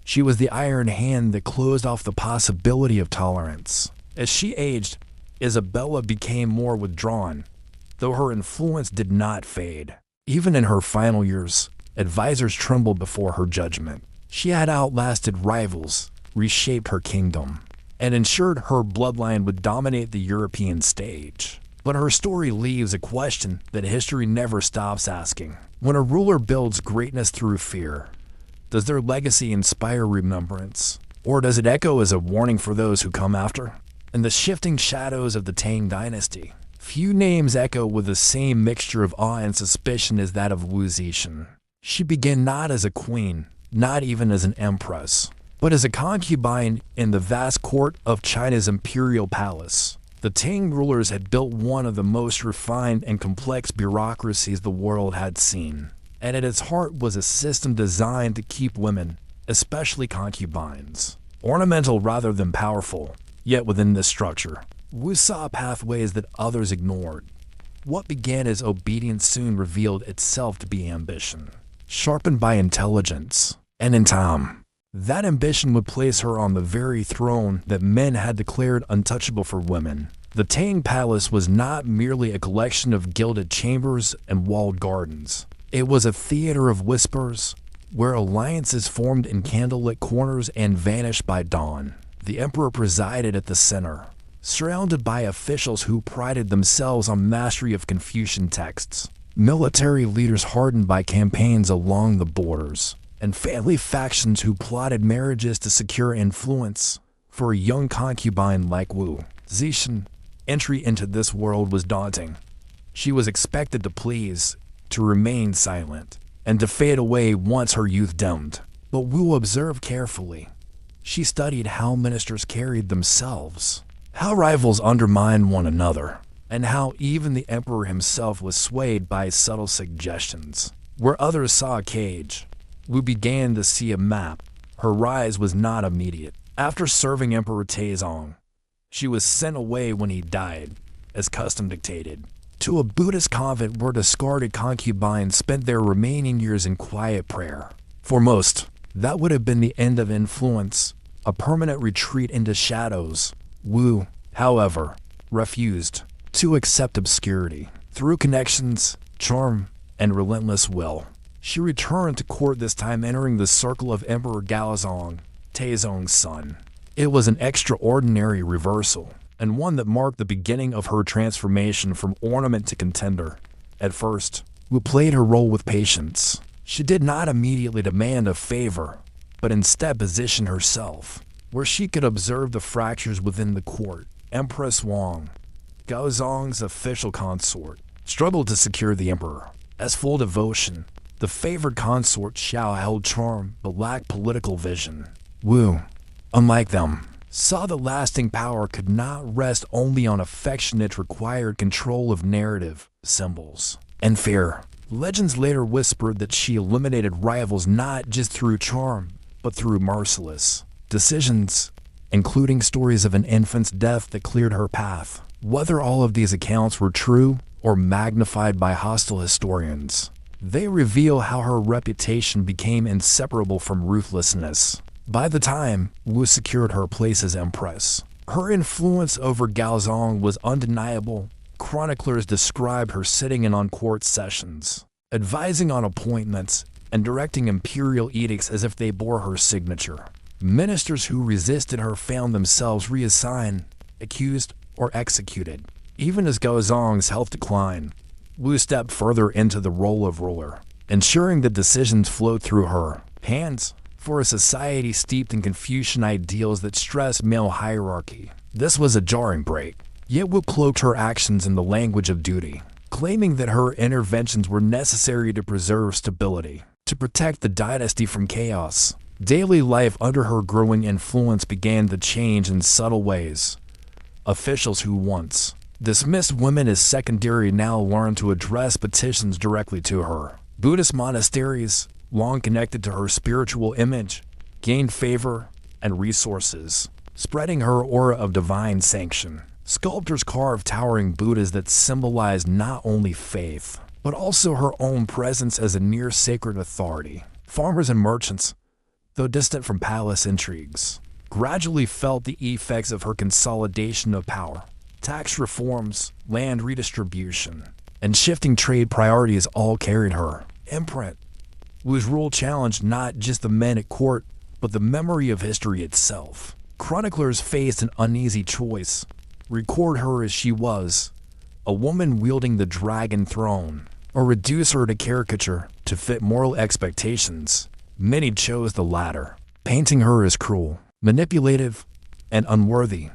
she was the iron hand that closed off the possibility of tolerance. As she aged, Isabella became more withdrawn, though her influence did not fade. Even in her final years, advisors trembled before her judgment. She had outlasted rivals, reshaped her kingdom, and ensured her bloodline would dominate the European stage. But her story leaves a question that history never stops asking. When a ruler builds greatness through fear, does their legacy inspire remembrance, or does it echo as a warning for those who come after? In the shifting shadows of the Tang dynasty, few names echo with the same mixture of awe and suspicion as that of Wu Zetian. She began not as a queen, not even as an empress, but as a concubine in the vast court of China's imperial palace. The Tang rulers had built one of the most refined and complex bureaucracies the world had seen, and at its heart was a system designed to keep women, especially concubines, ornamental rather than powerful. Yet within this structure, Wu saw pathways that others ignored. What began as obedience soon revealed itself to be ambition, sharpened by intelligence, and in time, that ambition would place her on the very throne that men had declared untouchable for women. The Tang Palace was not merely a collection of gilded chambers and walled gardens. It was a theater of whispers, where alliances formed in candlelit corners and vanished by dawn. The emperor presided at the center, surrounded by officials who prided themselves on mastery of Confucian texts, military leaders hardened by campaigns along the borders, and family factions who plotted marriages to secure influence. For a young concubine like Wu Zetian, entry into this world was daunting. She was expected to please, to remain silent, and to fade away once her youth dimmed. But Wu observed carefully. She studied how ministers carried themselves, how rivals undermined one another, and how even the emperor himself was swayed by subtle suggestions. Where others saw a cage, Wu began to see a map. Her rise was not immediate. After serving Emperor Taizong, she was sent away when he died, as custom dictated, to a Buddhist convent where discarded concubines spent their remaining years in quiet prayer. For most, that would have been the end of influence, a permanent retreat into shadows. Wu, however, refused to accept obscurity. Through connections, charm, and relentless will, she returned to court, this time entering the circle of Emperor Gaozong, Taizong's son. It was an extraordinary reversal, and one that marked the beginning of her transformation from ornament to contender. At first, Wu played her role with patience. She did not immediately demand a favor, but instead positioned herself where she could observe the fractures within the court. Empress Wang, Gaozong's official consort, struggled to secure the emperor. As full devotion, the favored consort Xiao held charm but lacked political vision. Wu, unlike them, saw that lasting power could not rest only on affection. It required control of narrative, symbols, and fear. Legends later whispered that she eliminated rivals not just through charm, but through merciless decisions, including stories of an infant's death that cleared her path. Whether all of these accounts were true or magnified by hostile historians, they reveal how her reputation became inseparable from ruthlessness. By the time Wu secured her place as empress, her influence over Gaozong was undeniable. Chroniclers describe her sitting in on court sessions, advising on appointments, and directing imperial edicts as if they bore her signature. Ministers who resisted her found themselves reassigned, accused, or executed. Even as Gaozong's health declined, Wu stepped further into the role of ruler, ensuring that decisions flowed through her hands. For a society steeped in Confucian ideals that stressed male hierarchy, this was a jarring break. Yet Wu cloaked her actions in the language of duty, claiming that her interventions were necessary to preserve stability, to protect the dynasty from chaos. Daily life under her growing influence began to change in subtle ways. Officials who once dismissed women as secondary now learned to address petitions directly to her. Buddhist monasteries, long connected to her spiritual image, gained favor and resources, spreading her aura of divine sanction. Sculptors carved towering Buddhas that symbolized not only faith, but also her own presence as a near-sacred authority. Farmers and merchants, though distant from palace intrigues, gradually felt the effects of her consolidation of power. Tax reforms, land redistribution, and shifting trade priorities all carried her imprint. Wu's rule challenged not just the men at court, but the memory of history itself. Chroniclers faced an uneasy choice: record her as she was, a woman wielding the dragon throne, or reduce her to caricature to fit moral expectations. Many chose the latter, painting her as cruel, manipulative, and unworthy.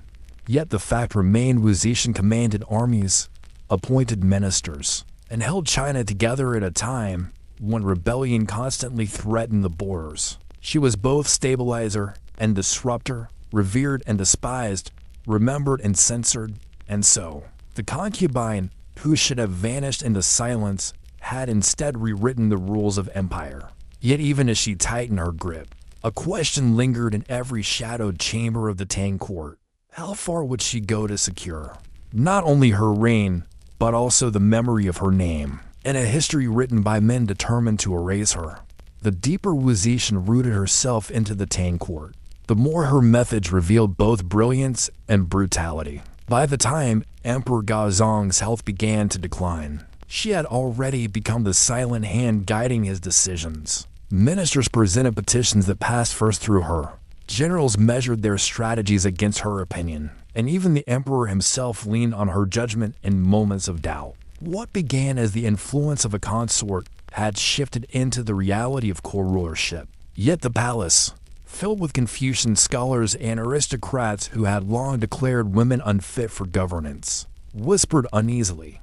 Yet the fact remained: Wu Zetian commanded armies, appointed ministers, and held China together at a time when rebellion constantly threatened the borders. She was both stabilizer and disruptor, revered and despised, remembered and censored. And so, the concubine, who should have vanished into silence, had instead rewritten the rules of empire. Yet even as she tightened her grip, a question lingered in every shadowed chamber of the Tang court. How far would she go to secure not only her reign, but also the memory of her name, and a history written by men determined to erase her? The deeper Wu Zetian rooted herself into the Tang court, the more her methods revealed both brilliance and brutality. By the time Emperor Gaozong's health began to decline, she had already become the silent hand guiding his decisions. Ministers presented petitions that passed first through her. Generals measured their strategies against her opinion, and even the emperor himself leaned on her judgment in moments of doubt. What began as the influence of a consort had shifted into the reality of core rulership. Yet the palace, filled with Confucian scholars and aristocrats who had long declared women unfit for governance, whispered uneasily.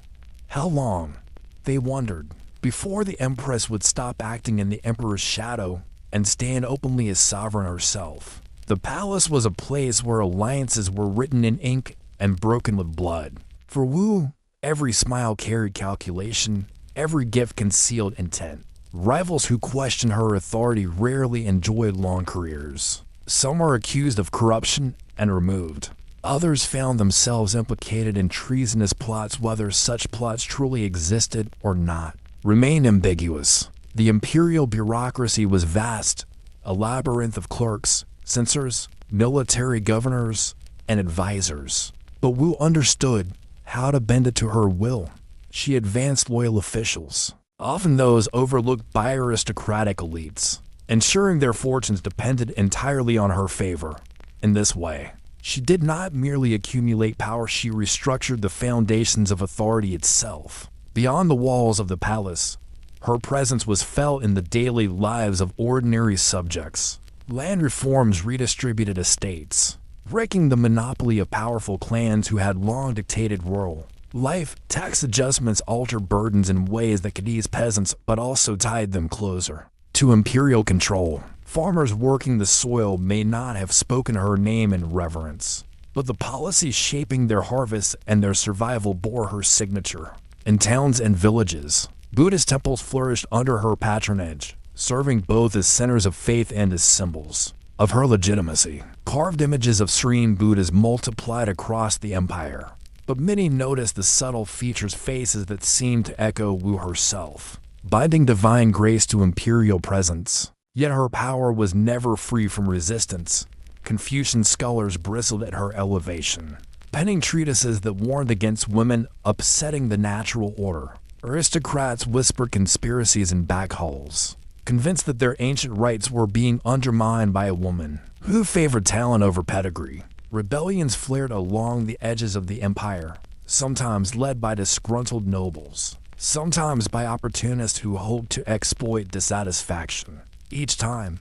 How long, they wondered, before the empress would stop acting in the emperor's shadow and stand openly as sovereign herself. The palace was a place where alliances were written in ink and broken with blood. For Wu, every smile carried calculation, every gift concealed intent. Rivals who questioned her authority rarely enjoyed long careers. Some were accused of corruption and removed. Others found themselves implicated in treasonous plots, whether such plots truly existed or not remained ambiguous. The imperial bureaucracy was vast, a labyrinth of clerks, censors, military governors, and advisors. But Wu understood how to bend it to her will. She advanced loyal officials, often those overlooked by aristocratic elites, ensuring their fortunes depended entirely on her favor. In this way, she did not merely accumulate power, she restructured the foundations of authority itself. Beyond the walls of the palace, her presence was felt in the daily lives of ordinary subjects. Land reforms redistributed estates, breaking the monopoly of powerful clans who had long dictated rural life. Tax adjustments altered burdens in ways that could ease peasants but also tied them closer to imperial control. Farmers working the soil may not have spoken her name in reverence, but the policies shaping their harvests and their survival bore her signature. In towns and villages, Buddhist temples flourished under her patronage, serving both as centers of faith and as symbols of her legitimacy. Carved images of serene Buddhas multiplied across the empire, but many noticed the subtle features, faces that seemed to echo Wu herself, binding divine grace to imperial presence. Yet her power was never free from resistance. Confucian scholars bristled at her elevation, penning treatises that warned against women upsetting the natural order. Aristocrats whispered conspiracies in back halls, convinced that their ancient rights were being undermined by a woman who favored talent over pedigree. Rebellions flared along the edges of the empire, sometimes led by disgruntled nobles, sometimes by opportunists who hoped to exploit dissatisfaction. Each time,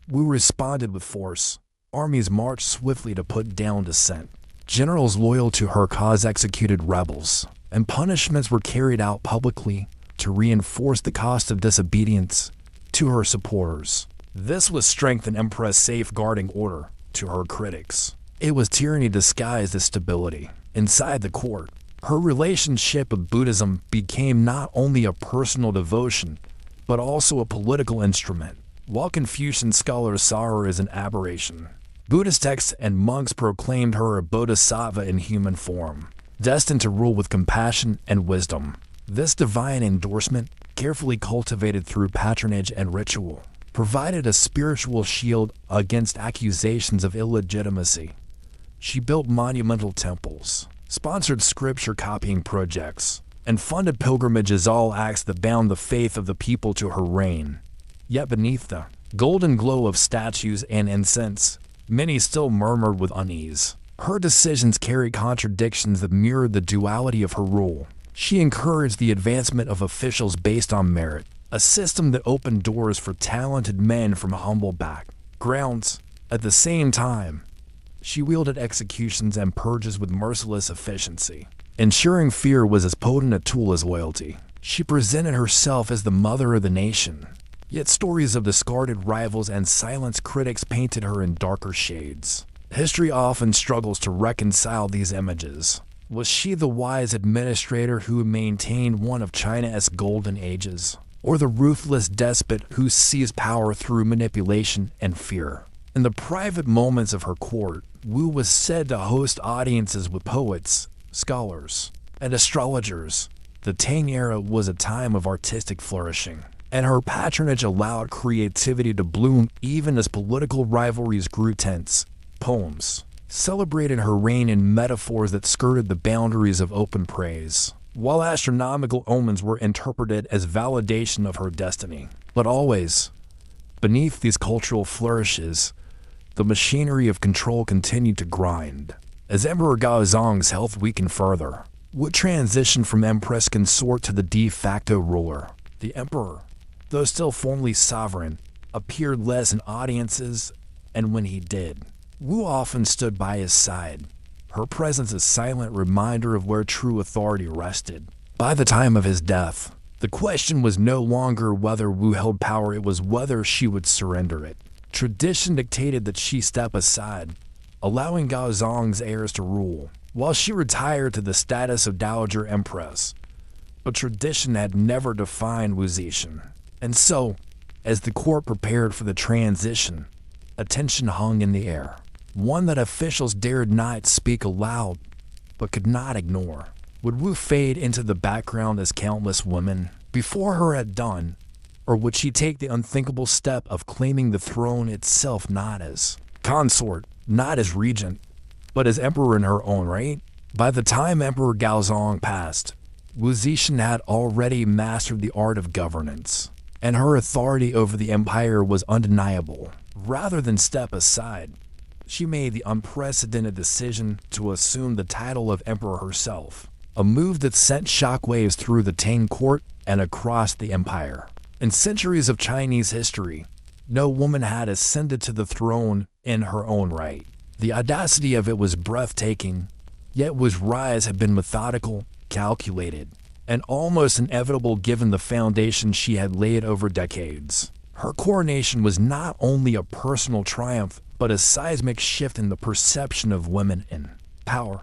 Wu responded with force. Armies marched swiftly to put down dissent. Generals loyal to her cause executed rebels, and punishments were carried out publicly to reinforce the cost of disobedience to her supporters. This was strength and empress safeguarding order to her critics. It was tyranny disguised as stability. Inside the court, her relationship with Buddhism became not only a personal devotion, but also a political instrument. While Confucian scholars saw her as an aberration, Buddhist texts and monks proclaimed her a bodhisattva in human form, destined to rule with compassion and wisdom. This divine endorsement, carefully cultivated through patronage and ritual, provided a spiritual shield against accusations of illegitimacy. She built monumental temples, sponsored scripture-copying projects, and funded pilgrimages, all acts that bound the faith of the people to her reign. Yet beneath the golden glow of statues and incense, many still murmured with unease. Her decisions carried contradictions that mirrored the duality of her rule. She encouraged the advancement of officials based on merit, a system that opened doors for talented men from humble backgrounds. At the same time, she wielded executions and purges with merciless efficiency, ensuring fear was as potent a tool as loyalty. She presented herself as the mother of the nation, yet stories of discarded rivals and silenced critics painted her in darker shades. History often struggles to reconcile these images. Was she the wise administrator who maintained one of China's golden ages, or the ruthless despot who seized power through manipulation and fear? In the private moments of her court, Wu was said to host audiences with poets, scholars, and astrologers. The Tang era was a time of artistic flourishing, and her patronage allowed creativity to bloom even as political rivalries grew tense. Poems celebrated her reign in metaphors that skirted the boundaries of open praise, while astronomical omens were interpreted as validation of her destiny. But always, beneath these cultural flourishes, the machinery of control continued to grind. As Emperor Gaozong's health weakened further, Wu transitioned from empress consort to the de facto ruler. The emperor, though still formally sovereign, appeared less in audiences, and when he did, Wu often stood by his side, her presence a silent reminder of where true authority rested. By the time of his death, The question was no longer whether Wu held power, it was whether she would surrender it. Tradition dictated that she step aside, allowing Gaozong's heirs to rule, while she retired to the status of Dowager Empress. But tradition had never defined Wu Zixin, and so, as the court prepared for the transition, attention hung in the air, one that officials dared not speak aloud, but could not ignore. Would Wu fade into the background as countless women before her had done, or would she take the unthinkable step of claiming the throne itself, not as consort, not as regent, but as emperor in her own right? By the time Emperor Gaozong passed, Wu Zixin had already mastered the art of governance, and her authority over the empire was undeniable. Rather than step aside, she made the unprecedented decision to assume the title of emperor herself, a move that sent shockwaves through the Tang court and across the empire. In centuries of Chinese history, no woman had ascended to the throne in her own right. The audacity of it was breathtaking, yet Wu's rise had been methodical, calculated, and almost inevitable given the foundation she had laid over decades. Her coronation was not only a personal triumph, but a seismic shift in the perception of women in power.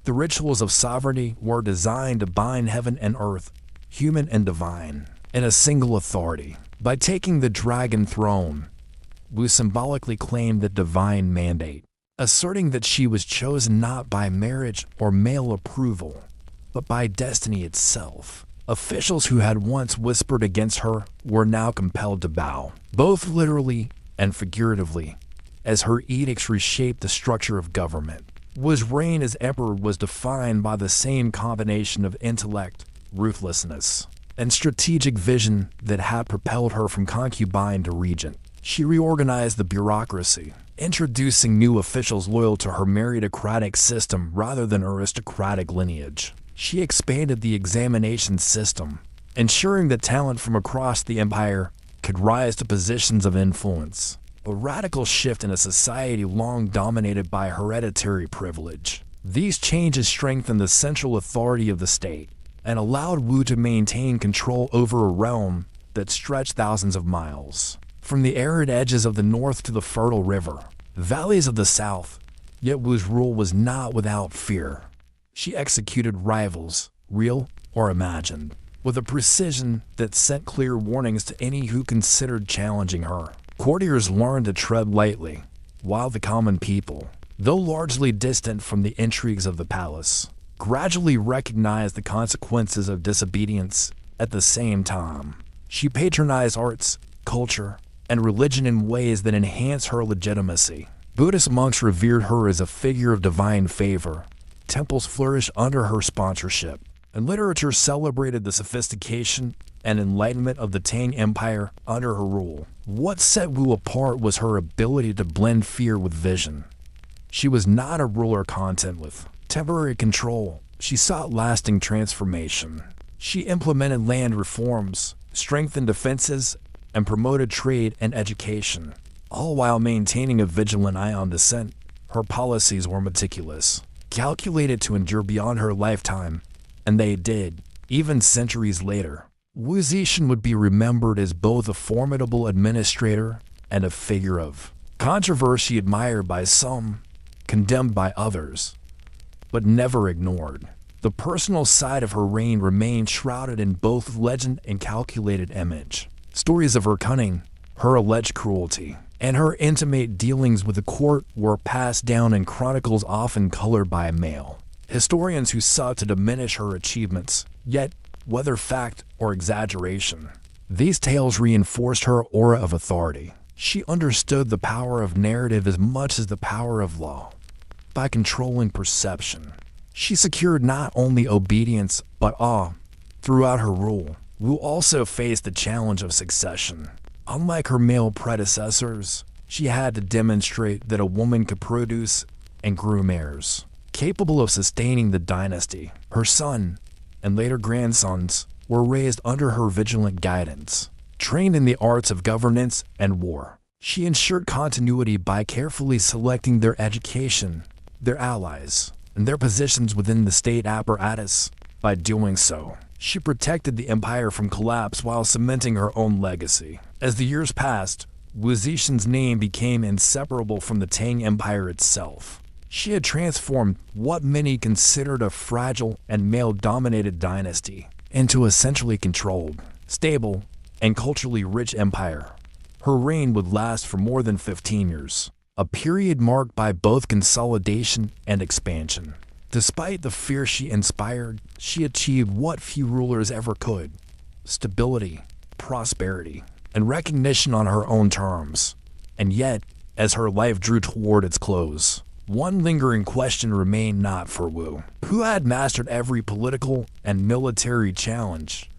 The rituals of sovereignty were designed to bind heaven and earth, human and divine, in a single authority. By taking the dragon throne, Wu symbolically claimed the divine mandate, asserting that she was chosen not by marriage or male approval, but by destiny itself. Officials who had once whispered against her were now compelled to bow, both literally and figuratively, as her edicts reshaped the structure of government. Wu's reign as emperor was defined by the same combination of intellect, ruthlessness, and strategic vision that had propelled her from concubine to regent. She reorganized the bureaucracy, introducing new officials loyal to her meritocratic system rather than aristocratic lineage. She expanded the examination system, ensuring that talent from across the empire could rise to positions of influence, a radical shift in a society long dominated by hereditary privilege. These changes strengthened the central authority of the state and allowed Wu to maintain control over a realm that stretched thousands of miles, from the arid edges of the north to the fertile river valleys of the south. Yet Wu's rule was not without fear. She executed rivals, real or imagined, with a precision that sent clear warnings to any who considered challenging her. Courtiers learned to tread lightly, while the common people, though largely distant from the intrigues of the palace, gradually recognized the consequences of disobedience. At the same time, she patronized arts, culture, and religion in ways that enhanced her legitimacy. Buddhist monks revered her as a figure of divine favor. Temples flourished under her sponsorship, and literature celebrated the sophistication and enlightenment of the Tang Empire under her rule. What set Wu apart was her ability to blend fear with vision. She was not a ruler content with temporary control. She sought lasting transformation. She implemented land reforms, strengthened defenses, and promoted trade and education, all while maintaining a vigilant eye on dissent. Her policies were meticulous, calculated to endure beyond her lifetime, and they did, even centuries later. Wu Zixin would be remembered as both a formidable administrator and a figure of controversy, admired by some, condemned by others, but never ignored. The personal side of her reign remained shrouded in both legend and calculated image. Stories of her cunning, her alleged cruelty, and her intimate dealings with the court were passed down in chronicles often colored by male historians who sought to diminish her achievements, yet, whether fact or exaggeration, these tales reinforced her aura of authority. She understood the power of narrative as much as the power of law. By controlling perception, she secured not only obedience but awe. Throughout her rule, Wu also faced the challenge of succession. Unlike her male predecessors, she had to demonstrate that a woman could produce and groom heirs capable of sustaining the dynasty. Her son, and later grandsons, were raised under her vigilant guidance. Trained in the arts of governance and war, she ensured continuity by carefully selecting their education, their allies, and their positions within the state apparatus. By doing so, She protected the empire from collapse while cementing her own legacy. As the years passed, Wu Zixin's name became inseparable from the Tang Empire itself. She had transformed what many considered a fragile and male-dominated dynasty into a centrally controlled, stable, and culturally rich empire. Her reign would last for more than 15 years, a period marked by both consolidation and expansion. Despite the fear she inspired, she achieved what few rulers ever could: stability, prosperity, and recognition on her own terms. And yet, as her life drew toward its close, one lingering question remained not for Wu, who had mastered every political and military challenge,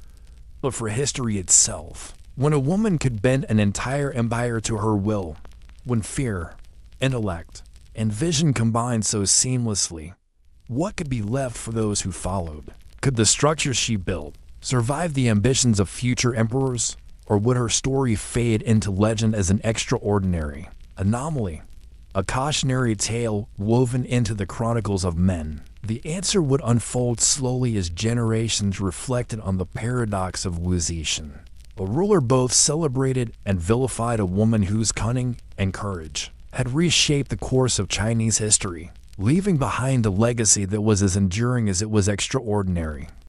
but for history itself. When a woman could bend an entire empire to her will, when fear, intellect, and vision combined so seamlessly, what could be left for those who followed? Could the structure she built survive the ambitions of future emperors, or would her story fade into legend as an extraordinary anomaly, a cautionary tale woven into the chronicles of men? The answer would unfold slowly as generations reflected on the paradox of Wu Zixin, a ruler both celebrated and vilified, a woman whose cunning and courage had reshaped the course of Chinese history, leaving behind a legacy that was as enduring as it was extraordinary.